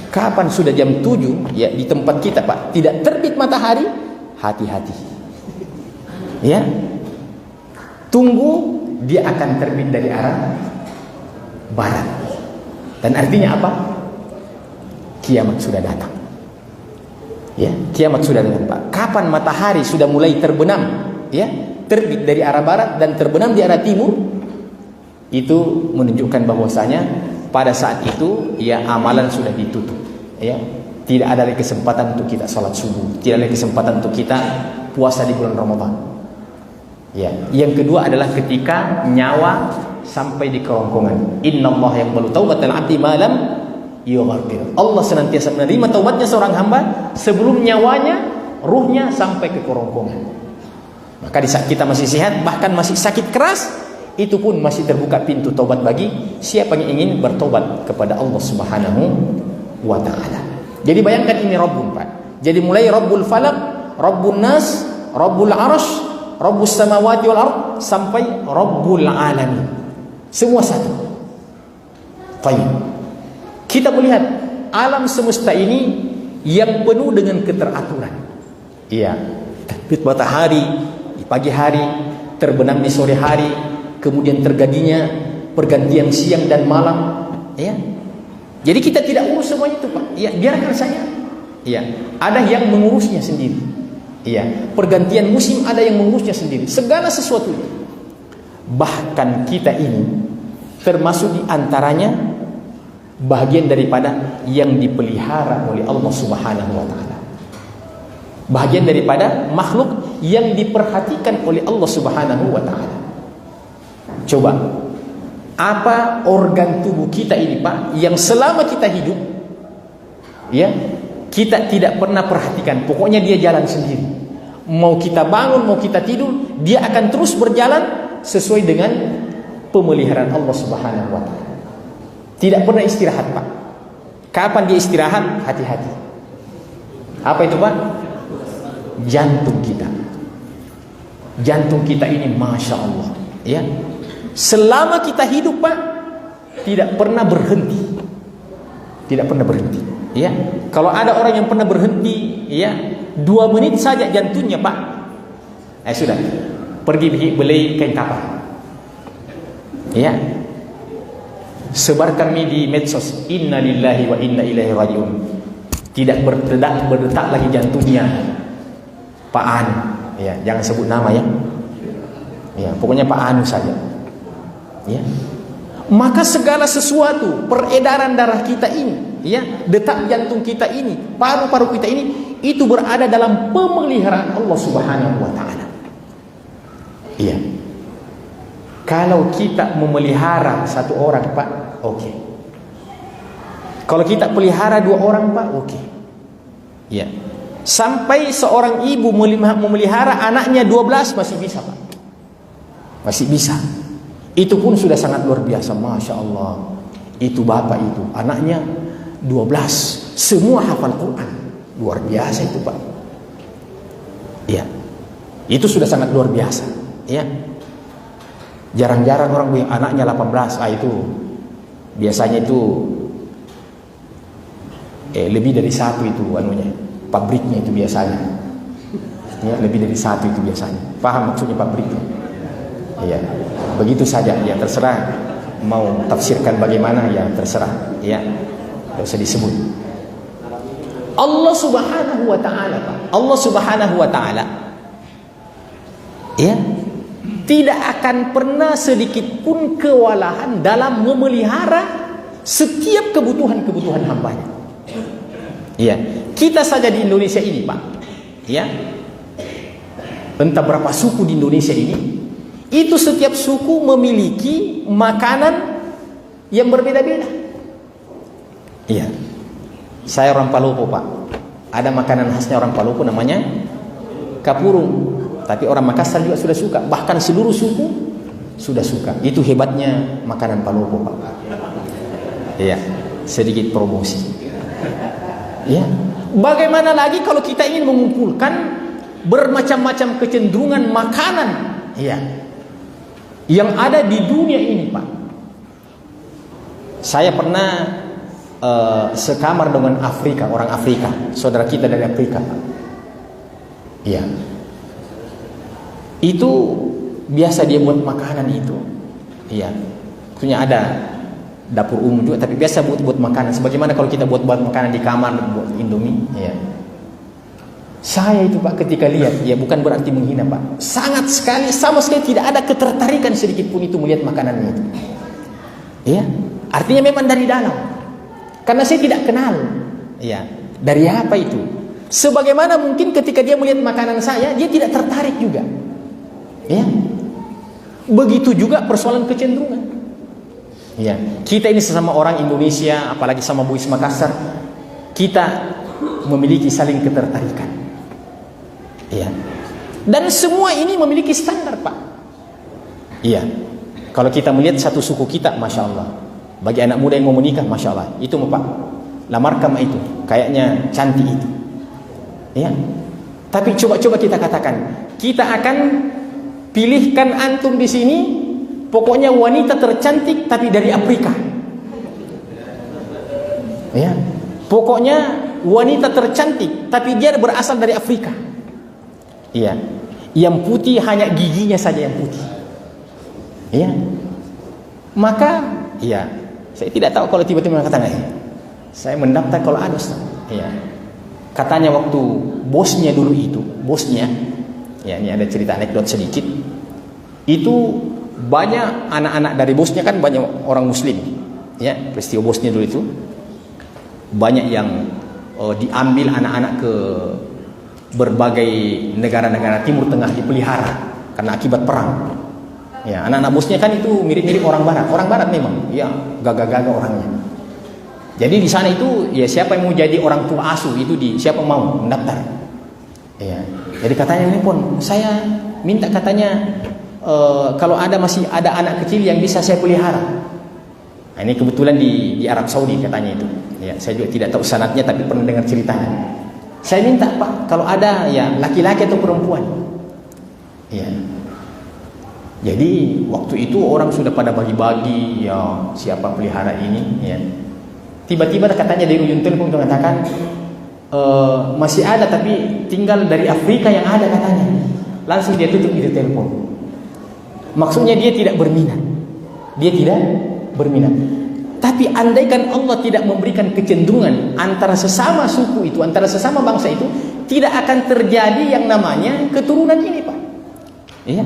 Kapan sudah jam 7, ya, di tempat kita Pak tidak terbit matahari, hati-hati. Ya. Tunggu, dia akan terbit dari arah barat. Dan artinya apa? Kiamat sudah datang. Ya, kiamat sudah datang Pak. Kapan matahari sudah mulai terbenam, ya, terbit dari arah barat dan terbenam di arah timur, itu menunjukkan bahwasanya pada saat itu, ya, amalan sudah ditutup, ya. Tidak ada lagi kesempatan untuk kita salat subuh, tidak ada lagi kesempatan untuk kita puasa di bulan Ramadan. Ya, yang kedua adalah ketika nyawa sampai di kerongkongan. Innallaha yaqbalu taubatal 'abdi ma lam yughfir. Allah senantiasa menerima taubatnya seorang hamba sebelum nyawanya, ruhnya sampai ke kerongkongan. Maka di saat kita masih sehat, bahkan masih sakit keras, itu pun masih terbuka pintu taubat bagi siapa yang ingin bertobat kepada Allah Subhanahu wa taala. Jadi bayangkan ini Rabbun Pak. Jadi mulai Rabbul Falaq, Rabbun Nas, Rabbul Arsh, Rabbus Samawati wal Ard sampai Rabbul Alamin. Semua satu. Baik. Kita melihat alam semesta ini yang penuh dengan keteraturan. Iya. Terbit matahari di pagi hari, terbenam di sore hari, kemudian terjadinya pergantian siang dan malam, ya. Jadi kita tidak urus semuanya itu Pak. Ya, biarkan saja. Ya, ada yang mengurusnya sendiri. Iya, pergantian musim ada yang mengurusnya sendiri. Segala sesuatu. Bahkan kita ini termasuk di antaranya bagian daripada yang dipelihara oleh Allah Subhanahu wa taala. Bagian daripada makhluk yang diperhatikan oleh Allah Subhanahu wa taala. Coba, apa organ tubuh kita ini, Pak, yang selama kita hidup, ya, kita tidak pernah perhatikan. Pokoknya dia jalan sendiri. Mau kita bangun, mau kita tidur, dia akan terus berjalan sesuai dengan pemeliharaan Allah Subhanahu wa taala. Tidak pernah istirahat, Pak. Kapan dia istirahat? Hati-hati. Apa itu, Pak? Jantung kita. Jantung kita ini Masya Allah, ya, selama kita hidup, Pak, tidak pernah berhenti. Tidak pernah berhenti, ya. Kalau ada orang yang pernah berhenti, ya, 2 menit saja jantungnya, Pak, sudah pergi beli kain kapan, ya. Sebarkan di medsos, inna lillahi wa inna ilaihi rajiun. Tidak berdetak lagi jantungnya Pak Anu, ya, jangan sebut nama, ya. Ya, pokoknya Pak Anu saja. Ya. Maka segala sesuatu, peredaran darah kita ini, ya, detak jantung kita ini, paru-paru kita ini, itu berada dalam pemeliharaan Allah Subhanahu wa taala. Iya. Kalau kita memelihara satu orang, Pak, oke. Kalau kita pelihara 2 orang, Pak, oke. Iya. Sampai seorang ibu memelihara anaknya 12 masih bisa, Pak. Masih bisa. Itu pun sudah sangat luar biasa, Masya Allah. Itu bapak itu, anaknya 12, semua hafal Quran. Luar biasa itu, Pak. Iya. Itu sudah sangat luar biasa, ya. Jarang-jarang orang punya anaknya 18. Itu biasanya itu lebih dari 1 itu anunya, pabriknya itu biasanya, ya, lebih dari 1 itu biasanya. Paham maksudnya pabriknya? Ya, begitu saja, ya, terserah mau tafsirkan bagaimana, ya, terserah, ya, tidak usah disebut. Allah Subhanahu wa taala, Pak, Allah Subhanahu wa taala, ya, tidak akan pernah sedikit pun kewalahan dalam memelihara setiap kebutuhan hambanya. Ya, kita saja di Indonesia ini, Pak, ya, entah berapa suku di Indonesia ini, itu setiap suku memiliki makanan yang berbeda-beda. Iya. Saya orang Palopo, Pak. Ada makanan khasnya orang Palopo namanya kapurung. Tapi orang Makassar juga sudah suka. Bahkan seluruh suku sudah suka. Itu hebatnya makanan Palopo, Pak. Iya. Sedikit promosi. Ya. Bagaimana lagi kalau kita ingin mengumpulkan bermacam-macam kecenderungan makanan, ya, yang ada di dunia ini, Pak. Saya pernah sekamar dengan Afrika, orang Afrika, saudara kita dari Afrika, Pak. Ya. Itu biasa dia buat makanan itu. Iya. Punya ada dapur umum juga, tapi biasa buat makanan. Sebagaimana kalau kita buat makanan di kamar, buat Indomie, ya. Saya itu, Pak, ketika lihat, ya, bukan berarti menghina, Pak. Sangat sekali, sama sekali tidak ada ketertarikan sedikit pun itu melihat makanannya itu. Ya, artinya memang dari dalam. Karena saya tidak kenal, ya, dari apa itu. Sebagaimana mungkin ketika dia melihat makanan saya, dia tidak tertarik juga. Ya. Begitu juga persoalan kecenderungan. Ya, kita ini sesama orang Indonesia, apalagi sama Buis Makassar, kita memiliki saling ketertarikan. Ya. Dan semua ini memiliki standar, Pak. Iya. Kalau kita melihat satu suku kita, Masya Allah, bagi anak muda yang mau menikah, Masya Allah, itu, Pak, lamarkan itu, kayaknya cantik itu. Ya. Tapi coba kita katakan, kita akan pilihkan antum di sini, pokoknya wanita tercantik tapi dari Afrika. Ya. Pokoknya wanita tercantik tapi dia berasal dari Afrika. Iya. Yang putih hanya giginya saja yang putih. Iya. Maka, iya, saya tidak tahu kalau tiba-tiba mengatakan, saya mendaftar kalau ada, Ustaz. Iya. Katanya waktu bosnya dulu itu, bosnya, ya, ini ada cerita anekdot sedikit. Itu banyak anak-anak dari bosnya, kan banyak orang muslim ya, peristiwa bosnya dulu itu banyak yang diambil anak-anak ke berbagai negara-negara Timur Tengah dipelihara karena akibat perang ya. Anak-anak bosnya kan itu mirip-mirip orang barat memang ya, gagah-gagah orangnya. Jadi di sana itu ya, siapa yang mau jadi orang tua asuh itu siapa mau mendaftar ya. Jadi katanya ini pun saya minta katanya kalau masih ada anak kecil yang bisa saya pelihara. Nah, ini kebetulan di Arab Saudi katanya itu. Ya, saya juga tidak tahu sanadnya tapi pernah dengar ceritanya. Saya minta Pak, kalau ada ya laki-laki atau perempuan. Ya. Jadi waktu itu orang sudah pada bagi-bagi ya siapa pelihara ini ya. Tiba-tiba katanya dari ujung telepon mengatakan masih ada tapi tinggal dari Afrika yang ada katanya. Langsung dia tutup itu telepon. Maksudnya dia tidak berminat. Tapi andaikan Allah tidak memberikan kecenderungan antara sesama suku itu, antara sesama bangsa itu, tidak akan terjadi yang namanya keturunan ini, Pak. Iya.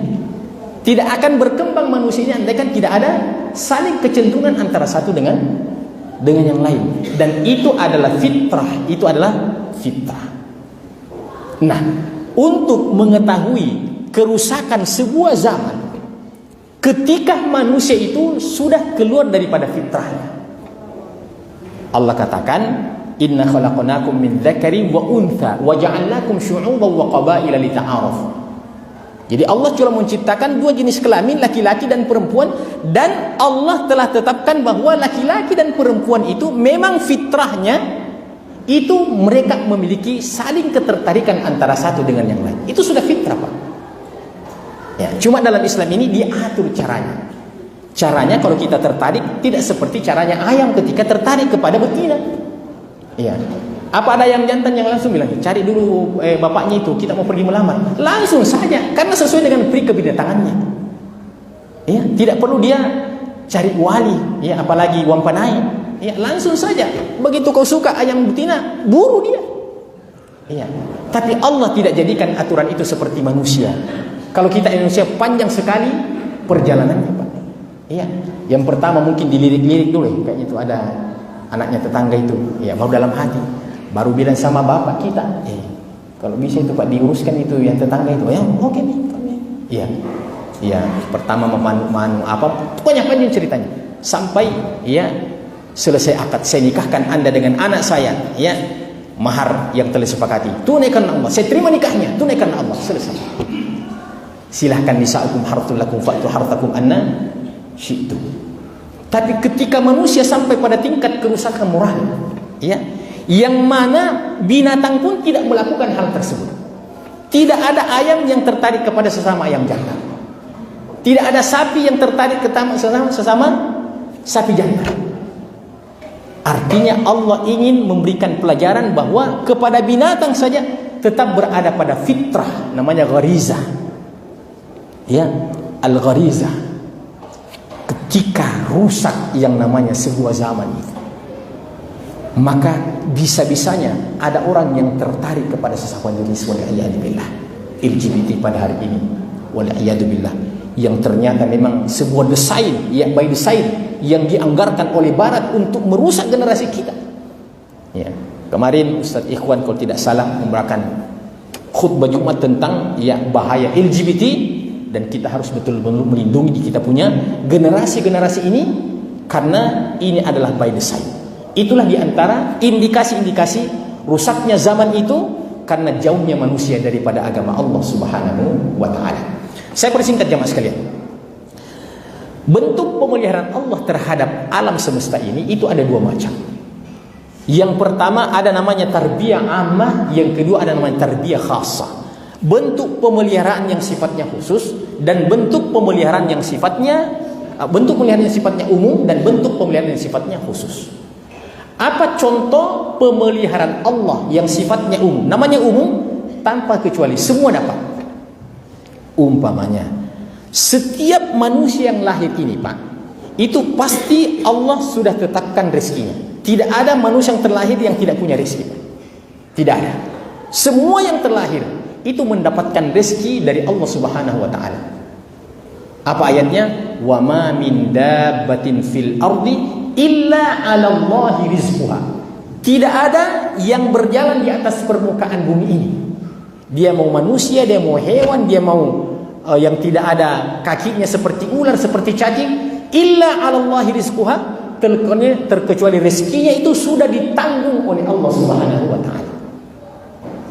Tidak akan berkembang manusianya andaikan tidak ada saling kecenderungan antara satu dengan yang lain. Dan itu adalah fitrah, Nah, untuk mengetahui kerusakan sebuah zaman ketika manusia itu sudah keluar daripada fitrahnya, Allah katakan, inna khalaqnakum min dzakari wa untha wa ja'alnakum syu'uban wa qabaila lita'arafu. Jadi Allah cuma menciptakan dua jenis kelamin, laki-laki dan perempuan, dan Allah telah tetapkan bahwa laki-laki dan perempuan itu memang fitrahnya itu mereka memiliki saling ketertarikan antara satu dengan yang lain. Itu sudah fitrah, Pak. Ya, cuma dalam Islam ini diatur caranya. Caranya kalau kita tertarik tidak seperti caranya ayam ketika tertarik kepada betina. Iya. Apa ada ayam jantan yang langsung bilang, cari dulu bapaknya itu, kita mau pergi melamar. Langsung saja, karena sesuai dengan pri kebidatangannya. Ya, tidak perlu dia cari wali, ya, apalagi wampanai. Ya, langsung saja. Begitu kau suka ayam betina, buru dia. Iya. Tapi Allah tidak jadikan aturan itu seperti manusia. Kalau kita Indonesia panjang sekali perjalanannya, Pak. Iya. Yang pertama mungkin dilirik-lirik dulu, kayaknya itu ada anaknya tetangga itu, ya, baru dalam hati, baru bilang sama bapak kita, kalau bisa itu Pak diuruskan itu yang tetangga itu, ya, oke nih, iya, iya. Pertama memanu apa, pokoknya panjang ceritanya, sampai ya selesai akad, saya nikahkan Anda dengan anak saya, ya, mahar yang telah sepakati, tunaikan Allah, saya terima nikahnya, tunaikan Allah, selesai. Silahkan nisa'ukum harthul lakum fa'tu harthakum anna syi'tum. Tapi ketika manusia sampai pada tingkat kerusakan moral, ya, yang mana binatang pun tidak melakukan hal tersebut. Tidak ada ayam yang tertarik kepada sesama ayam jantan. Tidak ada sapi yang tertarik ke sesama sapi jantan. Artinya Allah ingin memberikan pelajaran bahwa kepada binatang saja tetap berada pada fitrah, namanya gharizah. Ya, al-gharizah. Ketika rusak yang namanya sebuah zaman itu, maka bisa-bisanya ada orang yang tertarik kepada sesama jenis, wal'iyadzubillah, LGBT pada hari ini, wal'iyadzubillah, yang ternyata memang sebuah desain, ya, by design yang dianggarkan oleh Barat untuk merusak generasi kita. Ya, kemarin Ustaz Ikhwan kalau tidak salah memberikan khutbah Jumat tentang ya bahaya LGBT. Dan kita harus betul-betul melindungi kita punya generasi-generasi ini, karena ini adalah by design. Itulah diantara indikasi-indikasi rusaknya zaman itu, karena jauhnya manusia daripada agama Allah Subhanahu wa ta'ala. Saya persingkat jamaah sekalian. Bentuk pemeliharaan Allah terhadap alam semesta ini itu ada dua macam. Yang pertama ada namanya tarbiyah ammah, yang kedua ada namanya tarbiyah khassah. Bentuk pemeliharaan yang sifatnya khusus dan bentuk pemeliharaan yang sifatnya umum dan bentuk pemeliharaan yang sifatnya khusus. Apa contoh pemeliharaan Allah yang sifatnya umum? Namanya umum tanpa kecuali, semua dapat. Umpamanya, setiap manusia yang lahir ini, Pak, itu pasti Allah sudah tetapkan rezekinya. Tidak ada manusia yang terlahir yang tidak punya rezeki. Tidak ada. Semua yang terlahir itu mendapatkan rezeki dari Allah Subhanahu wa ta'ala. Apa ayatnya? wa ma min dabbatin fil ardi illa 'ala Allahi rizquha. Tidak ada yang berjalan di atas permukaan bumi ini. Dia mau manusia, dia mau hewan, dia mau yang tidak ada kakinya seperti ular, seperti cacing, illa 'ala Allahi rizquha, terkecuali rezekinya itu sudah ditanggung oleh Allah Subhanahu wa taala.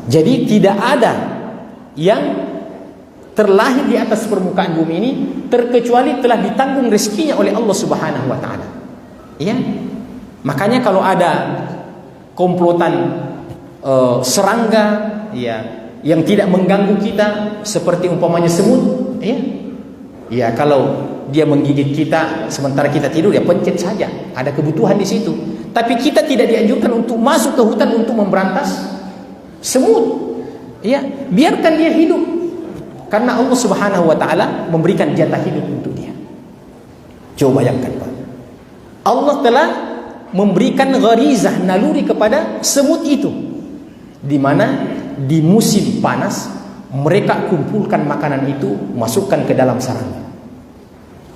Jadi tidak ada yang terlahir di atas permukaan bumi ini terkecuali telah ditanggung rezekinya oleh Allah Subhanahu wa taala. Ya. Makanya kalau ada komplotan serangga ya yang tidak mengganggu kita seperti umpamanya semut, ya. Ya, kalau dia menggigit kita sementara kita tidur, ya pencet saja. Ada kebutuhan di situ. Tapi kita tidak dianjurkan untuk masuk ke hutan untuk memberantas semut. Ya, biarkan dia hidup. Karena Allah Subhanahu wa taala memberikan jatah hidup untuk dia. Coba bayangkan, Pak. Allah telah memberikan gharizah, naluri kepada semut itu. Di mana di musim panas mereka kumpulkan makanan itu, masukkan ke dalam sarangnya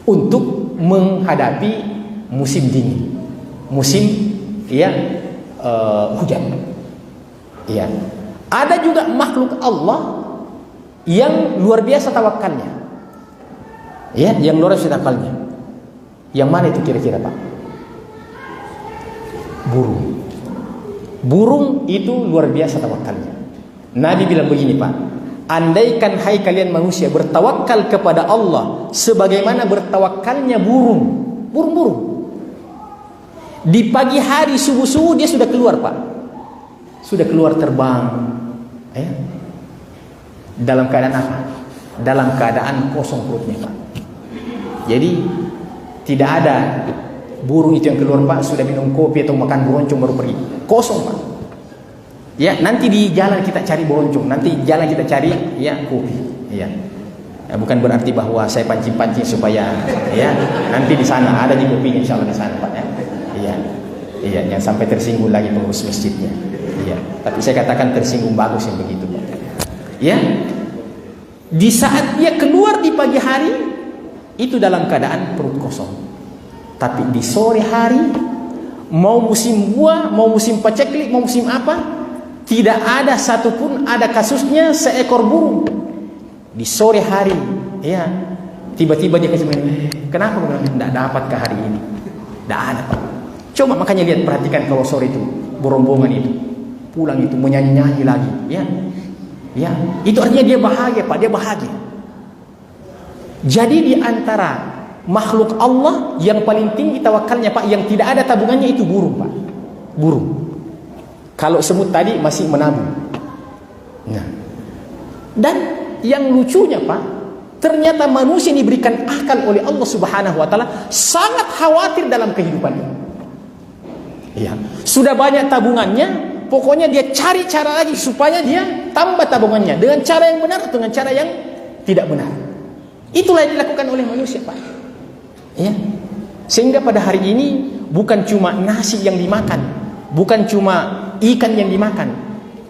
untuk menghadapi musim dingin, musim hujan. Ya. Ada juga makhluk Allah yang luar biasa tawakalnya. Ya, yang luar biasa tawakalnya. Yang mana itu kira-kira, Pak? Burung. Burung itu luar biasa tawakalnya. Nabi bilang begini, Pak, andaikan hai kalian manusia bertawakal kepada Allah sebagaimana bertawakalnya burung-burung. Di pagi hari subuh-subuh dia sudah keluar, Pak. Sudah keluar terbang. Ya. Dalam keadaan apa? Dalam keadaan kosong perutnya, Pak. Jadi tidak ada burung itu yang keluar, Pak, sudah minum kopi atau makan beroncong baru pergi. Kosong, Pak. Ya, nanti di jalan kita cari beroncong, nanti jalan kita cari kopi. Ya. Bukan berarti bahwa saya pancing-pancing supaya nanti di sana ada di kopinya, insyaallah di sana, Pak, ya. Iya. Iya, jangan sampai tersinggung lagi pengurus masjidnya. Iya. Tapi saya katakan tersinggung bagus yang begitu, Pak. Ya. Di saat dia keluar di pagi hari itu dalam keadaan perut kosong. Tapi di sore hari, mau musim buah, mau musim paceklik, mau musim apa, tidak ada satupun ada kasusnya seekor burung di sore hari, ya tiba-tiba dia kasih main. Kenapa? Tidak dapat ke hari ini, tidak ada, Pak. Coba makanya lihat, perhatikan kalau sore itu berombongan itu pulang itu menyanyi-nyanyi lagi, ya itu artinya dia bahagia, Pak, dia bahagia. Jadi di antara makhluk Allah yang paling tinggi tawakalnya, Pak, yang tidak ada tabungannya itu burung, Pak. Burung. Kalau semut tadi masih menabung. Nah. Dan yang lucunya, Pak, ternyata manusia diberikan akal oleh Allah Subhanahu wa taala, sangat khawatir dalam kehidupannya. Iya. Sudah banyak tabungannya, pokoknya dia cari cara lagi supaya dia tambah tabungannya dengan cara yang benar atau dengan cara yang tidak benar. Itulah yang dilakukan oleh manusia, Pak. Ya. Sehingga pada hari ini bukan cuma nasi yang dimakan, bukan cuma ikan yang dimakan,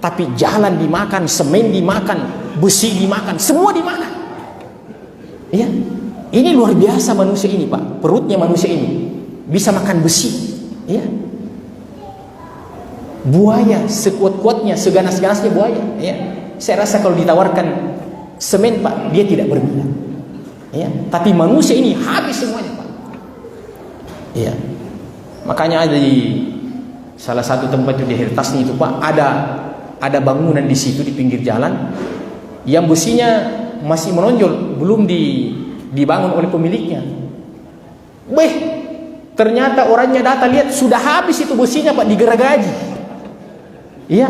tapi jalan dimakan, semen dimakan, besi dimakan, semua dimakan. Ya. Ini luar biasa manusia ini, Pak. Perutnya manusia ini bisa makan besi. Ya. Buaya sekuat-kuatnya, seganas-ganasnya buaya. Ya. Saya rasa kalau ditawarkan semen, Pak, dia tidak berminat. Ya. Tapi manusia ini habis semuanya, Pak. Ya. Makanya ada di salah satu tempat itu di Hertasni itu, Pak, ada bangunan di situ di pinggir jalan yang besinya masih menonjol, belum dibangun oleh pemiliknya. Ternyata orangnya datang lihat sudah habis itu besinya, Pak, digergaji. Iya.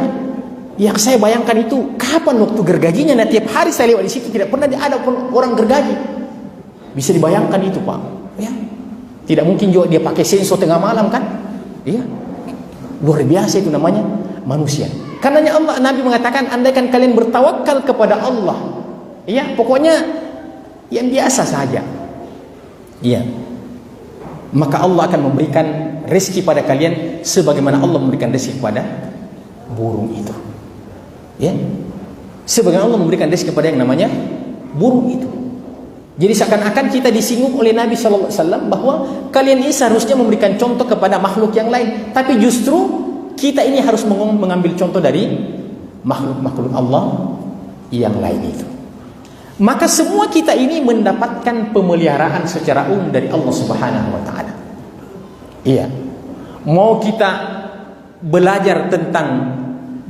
Yang saya bayangkan itu kapan waktu gergajinya? Nah, tiap hari saya lewat di situ tidak pernah ada orang gergaji. Bisa dibayangkan itu, Pak. Ya. Tidak mungkin juga dia pakai sensor tengah malam, kan? Iya. Luar biasa itu namanya manusia. Karenanya Allah, Nabi mengatakan, andaikan kalian bertawakal kepada Allah, ya pokoknya yang biasa saja, ya, maka Allah akan memberikan rezeki pada kalian sebagaimana Allah memberikan rezeki kepada burung itu. Ya, sebagaimana Allah memberikan rezeki kepada yang namanya burung itu. Jadi seakan-akan kita disinggung oleh Nabi sallallahu alaihi wasallam bahwa kalian ini seharusnya memberikan contoh kepada makhluk yang lain, tapi justru kita ini harus mengambil contoh dari makhluk-makhluk Allah yang lain itu. Maka semua kita ini mendapatkan pemeliharaan secara umum dari Allah Subhanahu wa taala. Iya. Mau kita belajar tentang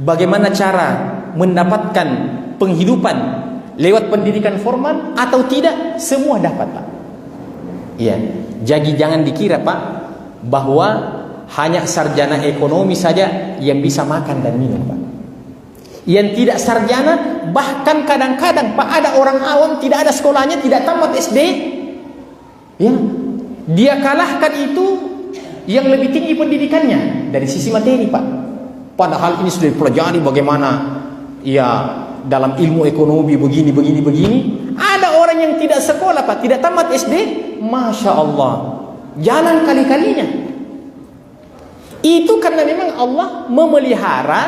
bagaimana cara mendapatkan penghidupan lewat pendidikan formal atau tidak, semua dapat, Pak. Iya. Jadi jangan dikira, Pak, bahwa hanya sarjana ekonomi saja yang bisa makan dan minum, Pak. Yang tidak sarjana, bahkan kadang-kadang, Pak, ada orang awam tidak ada sekolahnya, tidak tamat SD, ya, dia kalahkan itu yang lebih tinggi pendidikannya dari sisi materi, Pak. Padahal ini sudah dipelajari bagaimana, ya, dalam ilmu ekonomi begini. Ada orang yang tidak sekolah, Pak, tidak tamat SD, Masya Allah, jalan kali-kalinya. Itu karena memang Allah memelihara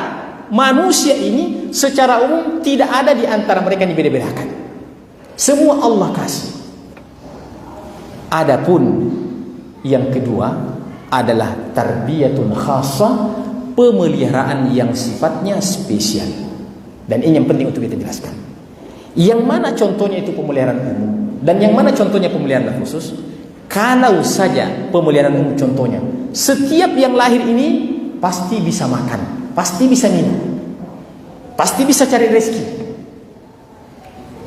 manusia ini secara umum, tidak ada di antara mereka yang dibeda-bedakan. Semua Allah kasih. Adapun yang kedua adalah tarbiyatun khassah, pemeliharaan yang sifatnya spesial. Dan ini yang penting untuk kita jelaskan. Yang mana contohnya itu pemeliharaan umum, dan yang mana contohnya pemeliharaan khusus. Kalau saja pemeliharaan umum contohnya, setiap yang lahir ini pasti bisa makan, pasti bisa minum, pasti bisa cari rezeki.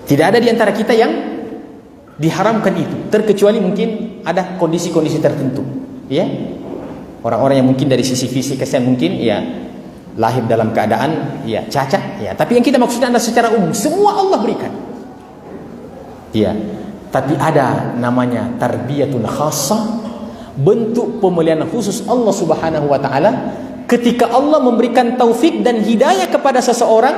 Tidak ada di antara kita yang diharamkan itu, terkecuali mungkin ada kondisi-kondisi tertentu, ya. Orang-orang yang mungkin dari sisi fisik kesan mungkin ya lahir dalam keadaan ya cacat, ya. Tapi yang kita maksudnya adalah secara umum semua Allah berikan. Ya. Tapi ada namanya tarbiyatun khassah, bentuk pemeliharaan khusus Allah Subhanahu wa taala. Ketika Allah memberikan taufik dan hidayah kepada seseorang,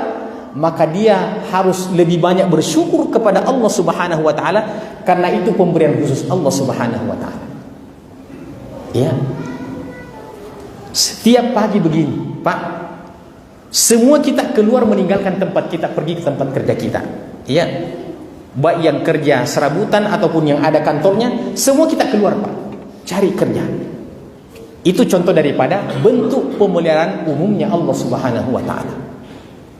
maka dia harus lebih banyak bersyukur kepada Allah Subhanahu wa taala, karena itu pemberian khusus Allah Subhanahu wa taala. Ya. Setiap pagi begini, Pak, semua kita keluar meninggalkan tempat kita, pergi ke tempat kerja kita, ya, baik yang kerja serabutan ataupun yang ada kantornya, semua kita keluar, Pak, cari kerja. Itu contoh daripada bentuk pemeliharaan umumnya Allah Subhanahu wa taala.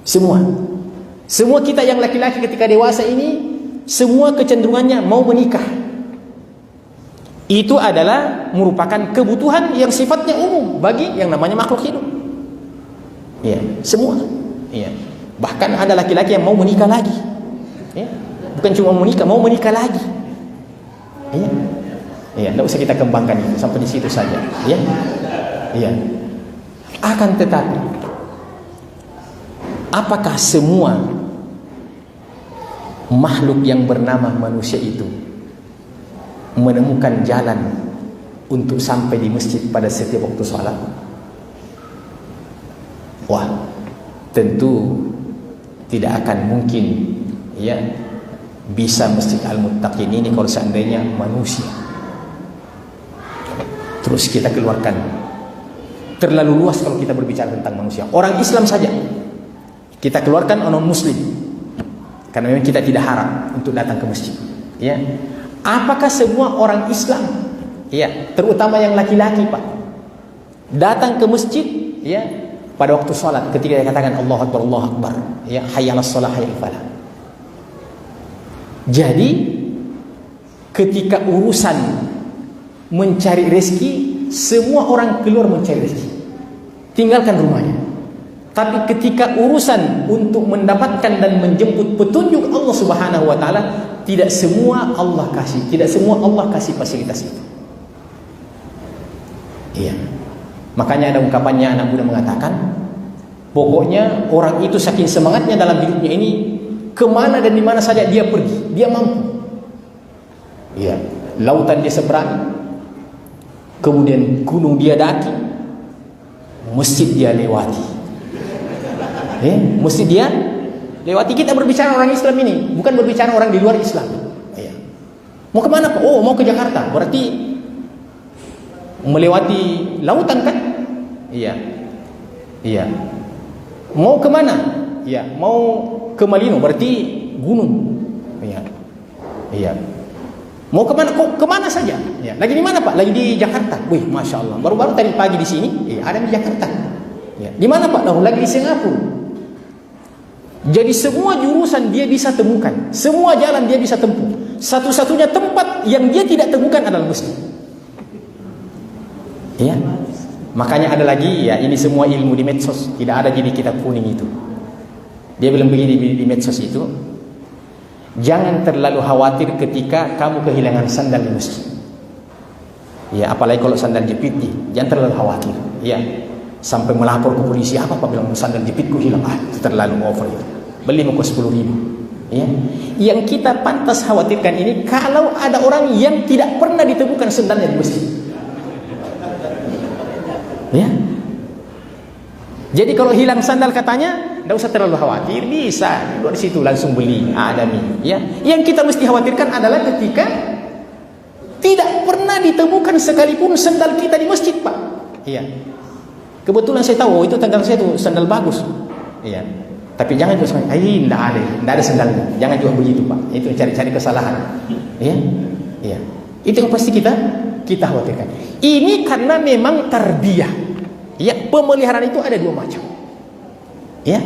Semua kita yang laki-laki ketika dewasa ini, semua kecenderungannya mau menikah. Itu adalah merupakan kebutuhan yang sifatnya umum bagi yang namanya makhluk hidup. Ya, semua. Ya. Bahkan ada laki-laki yang mau menikah lagi. Ya. Bukan cuma menikah, mau menikah lagi. Ya. Ya, tidak usah kita kembangkan itu, sampai di situ saja. Ya. Ya. Akan tetapi, apakah semua makhluk yang bernama manusia itu menemukan jalan untuk sampai di masjid pada setiap waktu sholat? Wah, tentu tidak akan mungkin, ya, bisa Masjid Al-Muttaqin ini kalau seandainya manusia. Terus kita keluarkan, terlalu luas kalau kita berbicara tentang manusia. Orang Islam saja kita keluarkan non muslim, karena memang kita tidak harap untuk datang ke masjid, ya. Apakah semua orang Islam, ya, terutama yang laki-laki, Pak, datang ke masjid, ya, pada waktu sholat ketika dia katakan Allahu Akbar, ya, hayya 'alas shalah, hayya 'alal falah. Jadi ketika urusan mencari rezeki, semua orang keluar mencari rezeki, tinggalkan rumahnya. Tapi ketika urusan untuk mendapatkan dan menjemput petunjuk Allah Subhanahu wa taala, tidak semua Allah kasih, tidak semua Allah kasih fasilitas itu. Iya. Makanya ada ungkapannya anak muda mengatakan, pokoknya orang itu saking semangatnya dalam hidupnya ini, kemana dan dimana saja dia pergi, dia mampu. Iya. Lautan dia seberangi, kemudian gunung dia daki, masjid dia lewati. Masjid dia lewati. Kita berbicara orang Islam ini, bukan berbicara orang di luar Islam. Iya. Mau kemana, Pak? Oh, mau ke Jakarta. Berarti melewati lautan kan? Iya. Iya. Mau kemana? Iya. Mau ke Malino. Berarti gunung. Iya. Iya. Mau kemana? Kok kemana saja? Ya. Lagi di mana Pak? Lagi di Jakarta. Wih, masya Allah. Baru-baru tadi pagi di sini, ada di Jakarta. Ya. Di mana Pak? Lagi di Singapura. Jadi semua jurusan dia bisa temukan, semua jalan dia bisa tempuh. Satu-satunya tempat yang dia tidak temukan adalah masjid. Ya. Makanya ada lagi, ya ini semua ilmu di medsos, tidak ada jadi kitab kuning itu. Dia bilang begini di medsos itu, jangan terlalu khawatir ketika kamu kehilangan sandal di masjid. Ya, apalagi kalau sandal jepit, jangan terlalu khawatir. Ya, sampai melapor ke polisi, apa Pak bilang sandal jepitku hilang. Itu terlalu over itu. Beli muka 10.000. Ya. Yang kita pantas khawatirkan ini kalau ada orang yang tidak pernah ditemukan sandalnya di masjid. Ya. Jadi kalau hilang sandal katanya, tidak usah terlalu khawatir, bisa di situ langsung beli, ada nih. Ya. Yang kita mesti khawatirkan adalah ketika tidak pernah ditemukan sekalipun sandal kita di masjid, Pak. Iya. Kebetulan saya tahu itu tanggal saya itu sandal bagus. Iya. Tapi jangan juga tidak ada sandalnya. Jangan juga begitu, Pak. Itu cari-cari kesalahan. Iya. Iya. Itu yang pasti kita khawatirkan. Ini karena memang tarbiyah. Ya, pemeliharaan itu ada dua macam. Ya.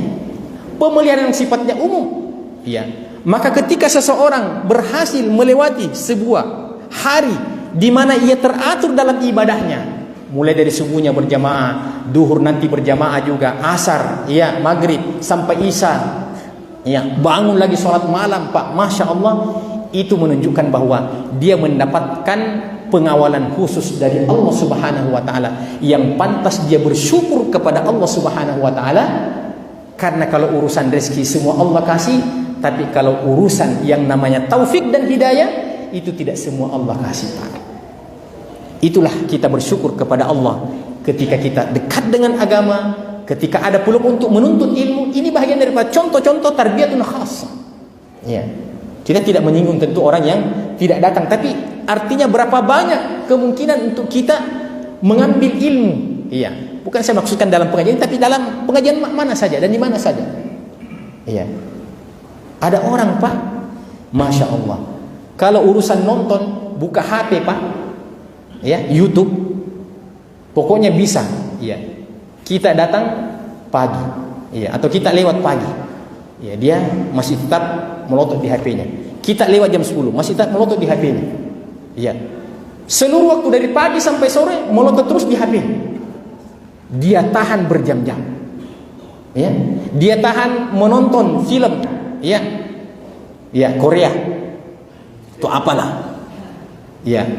Pemeliharaan yang sifatnya umum. Ya. Maka ketika seseorang berhasil melewati sebuah hari di mana ia teratur dalam ibadahnya, mulai dari subuhnya berjamaah, duhur nanti berjamaah juga, asar, ya, maghrib sampai isya, ya, bangun lagi sholat malam, Pak, masya Allah, itu menunjukkan bahwa dia mendapatkan pengawalan khusus dari Allah Subhanahu wa taala, yang pantas dia bersyukur kepada Allah Subhanahu wa taala, karena kalau urusan rezeki semua Allah kasih, tapi kalau urusan yang namanya taufik dan hidayah itu tidak semua Allah kasih, Pak. Itulah kita bersyukur kepada Allah ketika kita dekat dengan agama, ketika ada peluang untuk menuntut ilmu. Ini bahagian daripada contoh-contoh tarbiyatun khassah. Ya. Kita tidak menyinggung tentu orang yang tidak datang, tapi artinya berapa banyak kemungkinan untuk kita mengambil ilmu. Iya. Bukan saya maksudkan dalam pengajian, tapi dalam pengajian mana saja dan di mana saja. Iya. Ada orang, Pak, masya Allah, kalau urusan nonton buka HP, Pak, ya, YouTube, pokoknya bisa. Ya, kita datang pagi, ya, atau kita lewat pagi, ya, dia masih tetap melotot di HP-nya. Kita lewat jam 10 masih tetap melotot di HP-nya. Ya, seluruh waktu dari pagi sampai sore melotot terus di HP. Dia tahan berjam-jam. Ya, dia tahan menonton film, ya, ya, Korea, itu apalah, ya.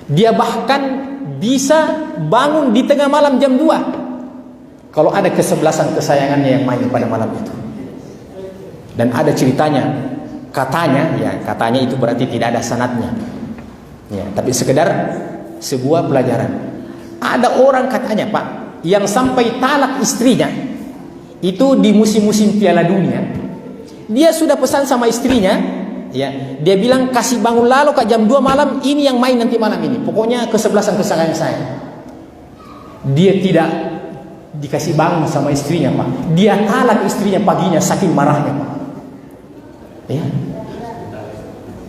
Dia bahkan bisa bangun di tengah malam jam 2 kalau ada kesebelasan kesayangannya yang main pada malam itu. Dan ada ceritanya, katanya itu berarti tidak ada sanadnya. Ya, tapi sekedar sebuah pelajaran. Ada orang katanya, Pak, yang sampai talak istrinya itu di musim-musim Piala Dunia. Dia sudah pesan sama istrinya, ya, dia bilang kasih bangun lalu Kak jam 2 malam, ini yang main nanti malam ini. Pokoknya kesebelasan kesayangan saya. Dia tidak dikasih bangun sama istrinya, Pak. Dia talak istrinya paginya saking marahnya, Pak. Ya.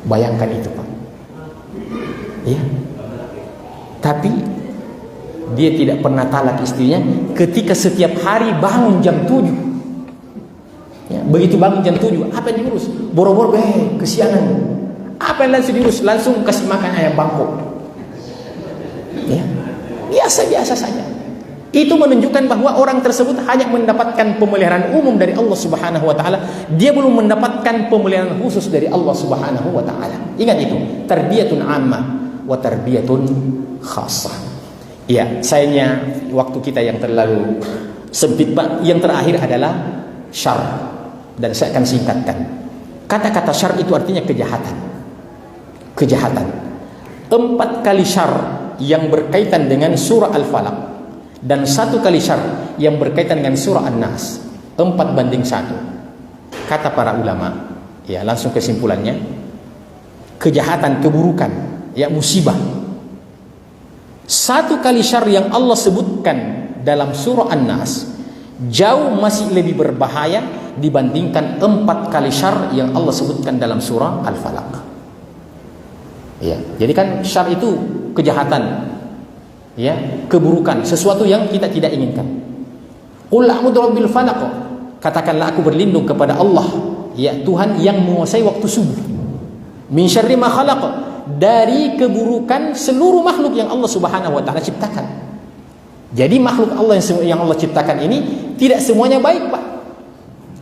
Bayangkan itu, Pak. Ya. Tapi dia tidak pernah talak istrinya ketika setiap hari bangun jam 7. Ya, begitu bangun jam 7, apa yang diurus? Boro-boro kesiangan. Apa yang langsung diurus? Langsung kasih makan ayam bangkok. Ya, biasa-biasa saja. Itu menunjukkan bahwa orang tersebut hanya mendapatkan pemeliharaan umum dari Allah Subhanahu wa taala. Dia belum mendapatkan pemeliharaan khusus dari Allah Subhanahu wa taala. Ingat itu, tarbiyatun ammah wa tarbiyatun khassah. Ya, sayangnya waktu kita yang terlalu sempit, Pak. Yang terakhir adalah syar. Dan saya akan singkatkan. Kata-kata syar itu artinya kejahatan. Kejahatan. 4 kali syar yang berkaitan dengan surah Al-Falaq dan 1 kali syar yang berkaitan dengan surah An-Nas. 4:1. Kata para ulama, ya, langsung kesimpulannya, kejahatan, keburukan, ya, musibah. 1 kali syar yang Allah sebutkan dalam surah An-Nas jauh masih lebih berbahaya dibandingkan 4 kali syar yang Allah sebutkan dalam surah Al-Falaq. Ya, jadi kan syar itu kejahatan, ya, keburukan, sesuatu yang kita tidak inginkan. Qul a'udzu birabbil falaq. Katakanlah aku berlindung kepada Allah, ya, Tuhan yang menguasai waktu subuh. Min syarri ma khalaq, dari keburukan seluruh makhluk yang Allah Subhanahu wa taala ciptakan. Jadi makhluk Allah yang Allah ciptakan ini tidak semuanya baik, Pak.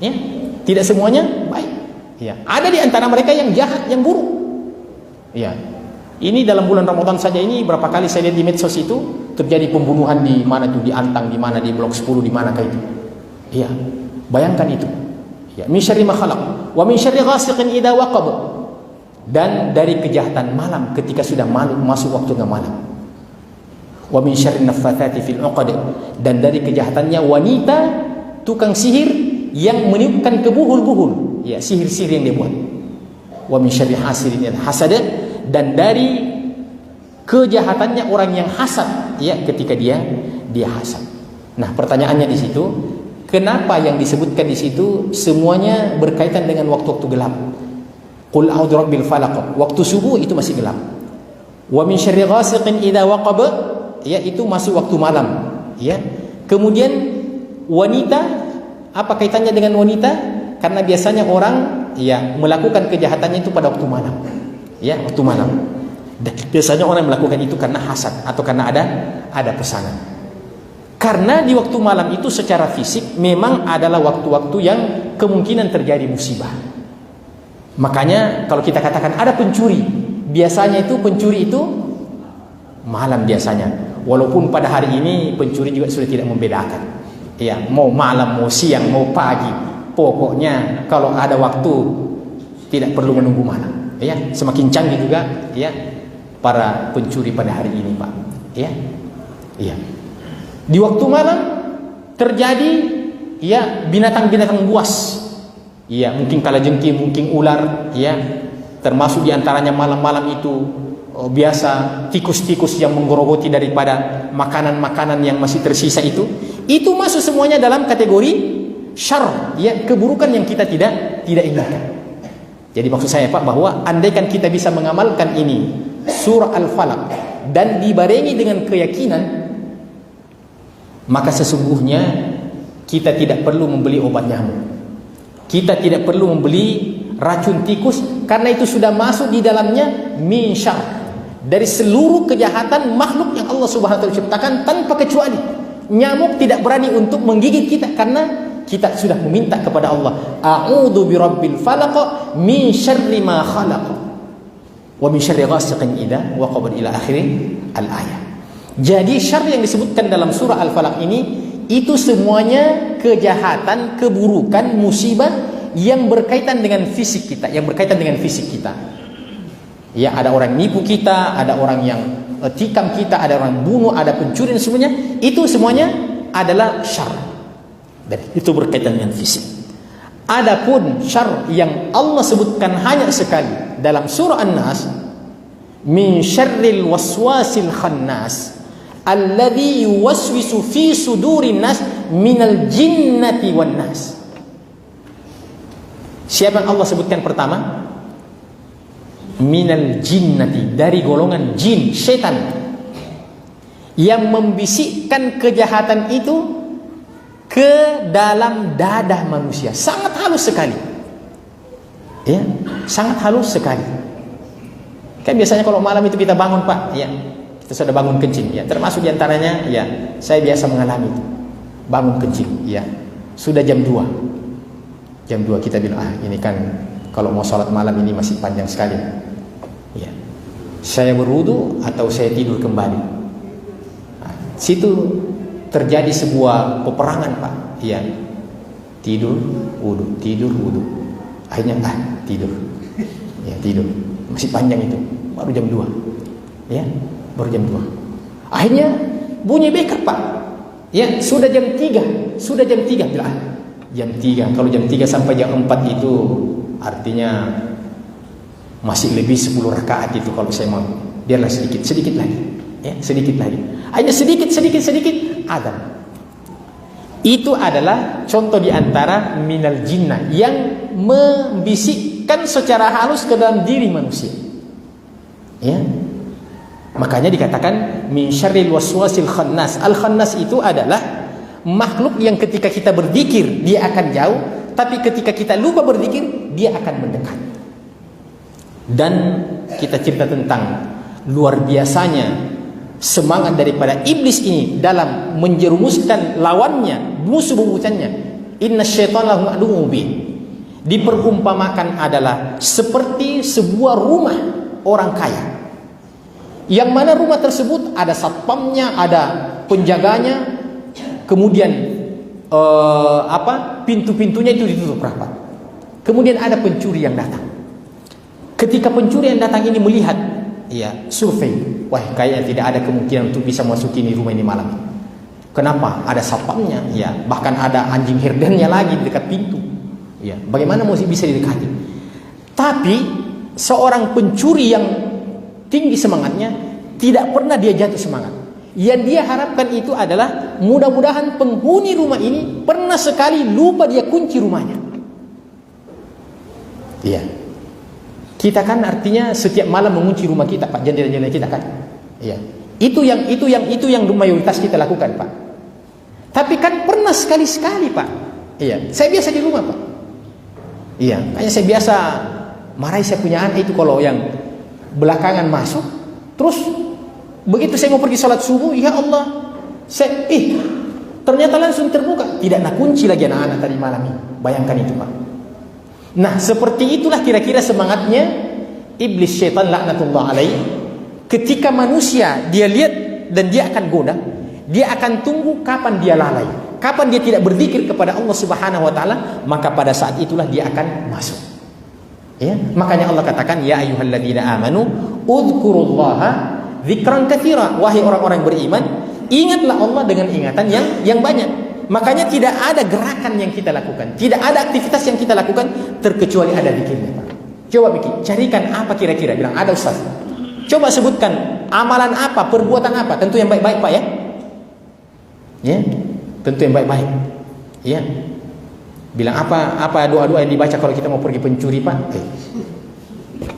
Ya, tidak semuanya baik. Ya, ada di antara mereka yang jahat, yang buruk. Ya, ini dalam bulan Ramadan saja ini berapa kali saya lihat di medsos itu terjadi pembunuhan di mana tuh, di Antang, di mana, di blok 10, di mana kayak itu. Iya, bayangkan itu. Ya, min syarri ma khalaq wa min syarri ghasiqin idza waqab. Dan dari kejahatan malam ketika sudah masuk waktunya malam. Wa min syarri naffatsati fil 'uqad. Dan dari kejahatannya wanita tukang sihir yang meniupkan kebuhul-buhul. Ya, sihir-sihir yang dia buat. Wa min syarri hasidin idza hasad. Dan dari kejahatannya orang yang hasad, ya, ketika dia hasad. Nah, pertanyaannya di situ, kenapa yang disebutkan di situ semuanya berkaitan dengan waktu-waktu gelap? Qul a'udzu birabbil falaq, waktu subuh itu masih gelap. Wa min syarri ghasiqin idza waqab, ya, itu masuk waktu malam, ya. Kemudian wanita, apa kaitannya dengan wanita? Karena biasanya orang, ya, melakukan kejahatannya itu pada waktu malam. Ya, waktu malam. Dan biasanya orang melakukan itu karena hasad atau karena ada pesanan. Karena di waktu malam itu secara fisik memang adalah waktu-waktu yang kemungkinan terjadi musibah. Makanya kalau kita katakan ada pencuri, biasanya itu pencuri itu malam biasanya. Walaupun pada hari ini pencuri juga sudah tidak membedakan. Ya, mau malam, mau siang, mau pagi, pokoknya kalau ada waktu tidak perlu menunggu malam. Ya, semakin canggih juga, ya, para pencuri pada hari ini, Pak. Ya, iya. Di waktu malam terjadi, ya, binatang-binatang buas. Ya, mungkin kalajengking, mungkin ular, ya. Termasuk diantaranya malam-malam itu biasa tikus-tikus yang menggerogoti daripada makanan-makanan yang masih tersisa itu masuk semuanya dalam kategori syarr, ya, keburukan yang kita tidak inginkan. Jadi maksud saya, Pak, bahwa andaikan kita bisa mengamalkan ini surah Al-Falaq dan dibarengi dengan keyakinan, maka sesungguhnya kita tidak perlu membeli obat nyamuk, kita tidak perlu membeli racun tikus, karena itu sudah masuk di dalamnya min syarr, dari seluruh kejahatan makhluk yang Allah Subhanahu wa taala ciptakan tanpa kecuali. Nyamuk tidak berani untuk menggigit kita karena kita sudah meminta kepada Allah, a'udzu birabbil falaq min syarri ma khalaq wa min syarri ghasiqin idza waqab, ila akhir al-ayat. Jadi syarr yang disebutkan dalam surah Al-Falaq ini itu semuanya kejahatan, keburukan, musibah yang berkaitan dengan fisik kita, yang berkaitan dengan fisik kita. Ya, ada orang nipu kita, ada orang yang tikam kita, ada orang bunuh, ada pencuri dan semuanya. Itu semuanya adalah syarr. Dan itu berkaitan dengan fisik. Adapun syarr yang Allah sebutkan hanya sekali dalam surah An-Nas, min syarril waswasil khannas alladzi yuwaswisu fi sudurin nas minal jinnati wan nas. Siapa yang Allah sebutkan pertama? Minal jinnati, dari golongan jin, setan, yang membisikkan kejahatan itu ke dalam dada manusia. Sangat halus sekali, ya, sangat halus sekali. Kan biasanya kalau malam itu kita bangun, Pak, ya, kita sudah bangun kencing, ya, termasuk diantaranya, ya, saya biasa mengalami itu, bangun kencing, ya, sudah jam 2 kita bilang, ini kan kalau mau sholat malam ini masih panjang sekali, ya, saya berwudu atau saya tidur kembali. Nah, situ terjadi sebuah peperangan, Pak. Ya, tidur, wudu, tidur, wudu. Akhirnya tidur. Ya, tidur. Masih panjang itu. Baru jam 2. Ya, baru jam 2. Akhirnya bunyi beker, Pak. Ya, sudah jam 3. Sudah jam 3. Bilang, jam 3. Kalau jam 3 sampai jam 4 itu artinya masih lebih 10 rakaat itu kalau saya mau. Biarlah sedikit lagi. Ya, sedikit lagi. Hanya sedikit azan. Itu adalah contoh di antara minal jinnah yang membisikkan secara halus ke dalam diri manusia. Ya. Makanya dikatakan min syarril waswasil khannas. Al-khannas itu adalah makhluk yang ketika kita berzikir dia akan jauh, tapi ketika kita lupa berzikir dia akan mendekat. Dan kita cerita tentang luar biasanya semangat daripada iblis ini dalam menjerumuskan lawannya, musuh bebuyutannya. Inna syaitan lahu aduwwun mubin. Diperumpamakan adalah seperti sebuah rumah orang kaya, yang mana rumah tersebut ada satpamnya, ada penjaganya, kemudian pintu-pintunya itu ditutup rapat. Kemudian ada pencuri yang datang. Ketika pencuri yang datang ini melihat, ya, survei, wah kayaknya tidak ada kemungkinan untuk bisa masuk ini rumah ini malam. Kenapa? Ada satpamnya, ya, bahkan ada anjing herdennya lagi di dekat pintu. Ya, bagaimana masih bisa didekati? Tapi seorang pencuri yang tinggi semangatnya tidak pernah dia jatuh semangat. Yang dia harapkan itu adalah mudah-mudahan penghuni rumah ini pernah sekali lupa dia kunci rumahnya. Iya. Kita kan artinya setiap malam mengunci rumah kita, Pak, jendela-jendela kita kan. Iya. Itu yang mayoritas kita lakukan, Pak. Tapi kan pernah sekali-sekali, Pak. Iya. Saya biasa di rumah, Pak. Iya. Kayak saya biasa marahi saya punya anak itu kalau yang belakangan masuk, terus begitu saya mau pergi sholat subuh, ya Allah, ternyata langsung terbuka, tidak nak kunci lagi anak-anak tadi malam ini. Bayangkan itu, Pak. Nah, seperti itulah kira-kira semangatnya iblis syaitan laknatullah alaih. Ketika manusia dia lihat dan dia akan goda, dia akan tunggu kapan dia lalai, kapan dia tidak berzikir kepada Allah Subhanahu wa taala, maka pada saat itulah dia akan masuk. Ya, makanya Allah katakan ya ayyuhalladzina amanu udzukurullaha dzikran katsira. Wahai orang-orang beriman, ingatlah Allah dengan ingatan yang banyak. Makanya tidak ada gerakan yang kita lakukan, tidak ada aktivitas yang kita lakukan terkecuali ada zikirnya, Pak. Coba bikin, carikan apa kira-kira, bilang ada Ustaz. Coba sebutkan amalan apa, perbuatan apa, tentu yang baik-baik, Pak, ya. Ya, tentu yang baik-baik. Ya. Bilang apa doa-doa yang dibaca kalau kita mau pergi pencuri, Pak?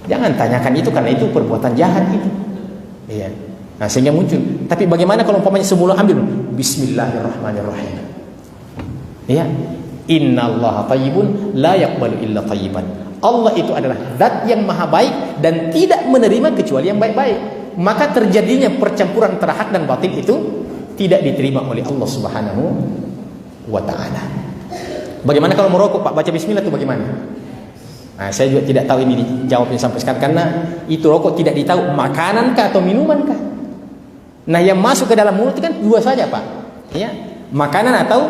Jangan tanyakan itu karena itu perbuatan jahat itu. Iya. Nah, sehingga muncul. Tapi bagaimana kalau umpamanya sebelum ambil Bismillahirrahmanirrahim. Ya. Innallaha thayyibun la yaqbalu illa thayyiban. Allah itu adalah zat yang maha baik dan tidak menerima kecuali yang baik-baik. Maka terjadinya percampuran antara hak dan batil itu tidak diterima oleh Allah Subhanahu wa taala. Bagaimana kalau merokok, Pak? Baca bismillah itu bagaimana? Nah, saya juga tidak tahu ini dijawabnya sampai sekarang karena itu rokok tidak ditahu makanan kah atau minuman kah. Nah, yang masuk ke dalam mulut itu kan dua saja, Pak. Ya, makanan atau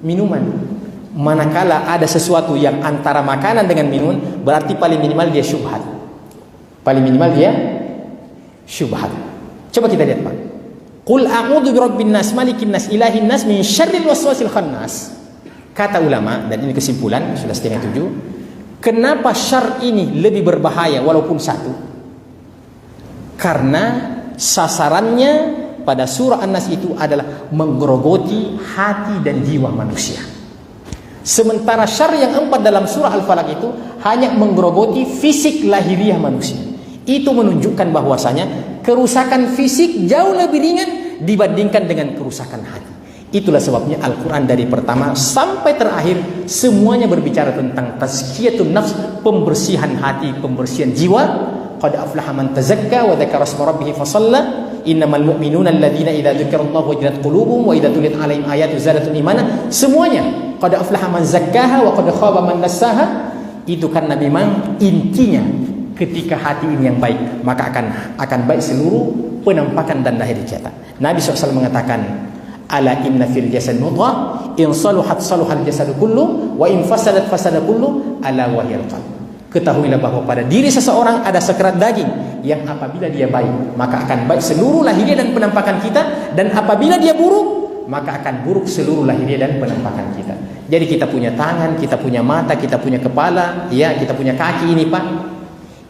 minuman. Manakala ada sesuatu yang antara makanan dengan minuman, berarti paling minimal dia syubhat. Paling minimal dia syubhat. Coba kita lihat, Pak. Qul a'udzu birabbin nas, malikin nas, ilahin nas, min syarril waswasil khannas. Kata ulama, dan ini kesimpulan sudah 6:30. Kenapa syar ini lebih berbahaya walaupun satu? Karena sasarannya pada surah An-Nas itu adalah menggerogoti hati dan jiwa manusia. Sementara syar yang 4 dalam surah Al-Falaq itu hanya menggerogoti fisik lahiriah manusia. Itu menunjukkan bahwasanya kerusakan fisik jauh lebih ringan dibandingkan dengan kerusakan hati. Itulah sebabnya Al-Quran dari pertama sampai terakhir semuanya berbicara tentang tazkiyatun nafs, pembersihan hati, pembersihan jiwa. Qad aflaha man tazakka wa dzakara isma rabbih fa shalla. Innamal mu'minuna alladzina idza dzukirallahu wajilat qulubuhum wa idza tuliyat 'alaihim ayatu zadatuhum imana. Semuanya qad aflaha man zakkaha wa qad khaba man dassaha. Itu karena memang intinya ketika hati ini yang baik, maka akan baik seluruh penampakan dan lahir dicetak. Nabi SAW mengatakan, ala inna fil jasad mudghah in saluhat saluhal jasad kullu wa in fasadat fasada kullu ala wahiyal qalb. Ketahuilah bahwa pada diri seseorang ada sekerat daging yang apabila dia baik maka akan baik seluruh lahiriah dan penampakan kita, dan apabila dia buruk maka akan buruk seluruh lahiriah dan penampakan kita. Jadi kita punya tangan, kita punya mata, kita punya kepala, ya, kita punya kaki ini, Pak.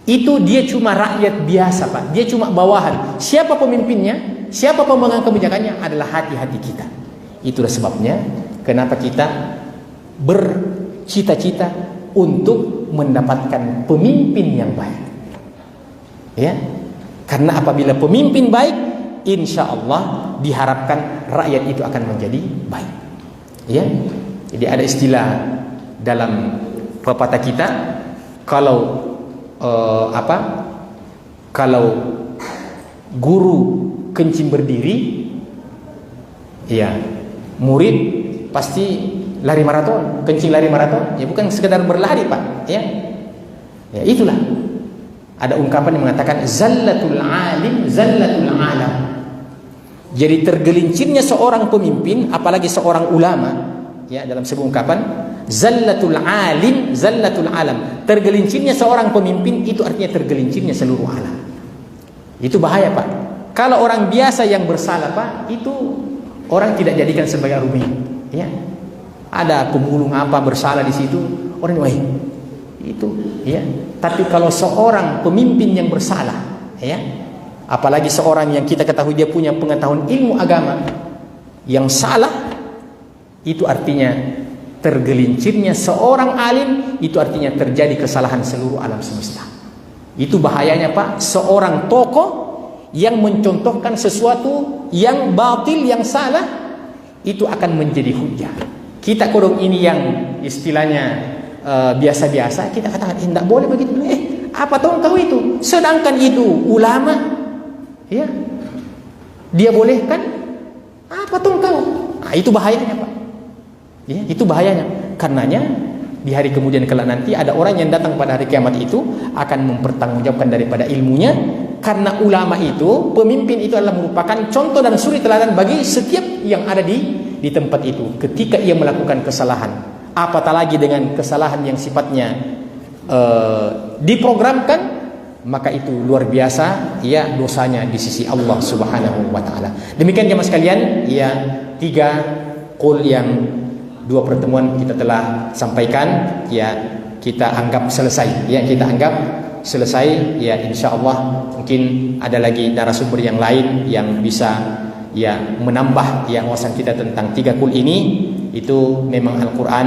Itu dia cuma rakyat biasa, Pak. Dia cuma bawahan. Siapa pemimpinnya? Siapa pemegang kebijakannya? Adalah hati-hati kita. Itulah sebabnya kenapa kita bercita-cita untuk mendapatkan pemimpin yang baik. Ya. Karena apabila pemimpin baik, insya Allah diharapkan rakyat itu akan menjadi baik. Ya, jadi ada istilah dalam pepatah kita, kalau kalau guru kencing berdiri, ya murid pasti lari maraton, kencing lari maraton. Ya bukan sekedar berlari Pak, ya. Ya itulah. Ada ungkapan yang mengatakan zallatul alim zallatul alam. Jadi tergelincirnya seorang pemimpin, apalagi seorang ulama, ya, dalam sebuah ungkapan zallatul alim zallatul alam. Tergelincirnya seorang pemimpin itu artinya tergelincirnya seluruh alam. Itu bahaya Pak. Kalau orang biasa yang bersalah Pak, itu orang tidak jadikan sebagai rumit, ya. Ada pemulung apa bersalah di situ, orang wah itu, ya. Tapi kalau seorang pemimpin yang bersalah, ya, apalagi seorang yang kita ketahui dia punya pengetahuan ilmu agama yang salah, itu artinya tergelincirnya seorang alim, itu artinya terjadi kesalahan seluruh alam semesta. Itu bahayanya Pak, seorang tokoh yang mencontohkan sesuatu yang batil, yang salah, itu akan menjadi hujah. Kita kodok ini yang istilahnya biasa-biasa, kita katakan tidak boleh begitu. Apa tahu kau itu? Sedangkan itu ulama, ya, dia bolehkan. Apa tahu kau? Nah, itu bahayanya Pak. Ya, itu bahayanya. Karenanya di hari kemudian kelak nanti ada orang yang datang pada hari kiamat itu akan mempertanggungjawabkan daripada ilmunya. Karena ulama itu, pemimpin itu adalah merupakan contoh dan suri teladan bagi setiap yang ada di tempat itu. Ketika ia melakukan kesalahan, apatah lagi dengan kesalahan yang sifatnya diprogramkan, maka itu luar biasa, ya, dosanya di sisi Allah Subhanahu wa taala. Demikian jemaah sekalian, ya, 3 qul yang 2 pertemuan kita telah sampaikan, ya, kita anggap selesai, ya, kita anggap selesai, ya. Insyaallah mungkin ada lagi narasumber yang lain yang bisa, ya, menambah, ya, wawasan kita tentang 3 qul ini. Itu memang Al-Quran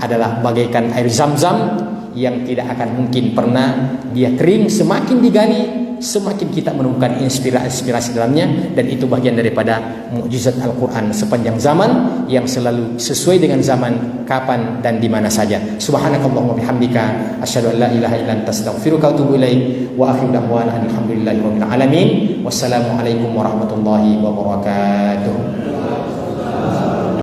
adalah bagaikan air zam-zam yang tidak akan mungkin pernah dia kering. Semakin digali, semakin kita menemukan inspirasi dalamnya. Dan itu bagian daripada mukjizat Al-Quran sepanjang zaman, yang selalu sesuai dengan zaman, kapan dan di mana saja. Subhanakallahumma bihamdika asyhadu an la ilaha illa anta astaghfiruka wa atubu ilaik. Wa akhiru da'wana alhamdulillahi rabbil alamin. Wassalamualaikum warahmatullahi wabarakatuh.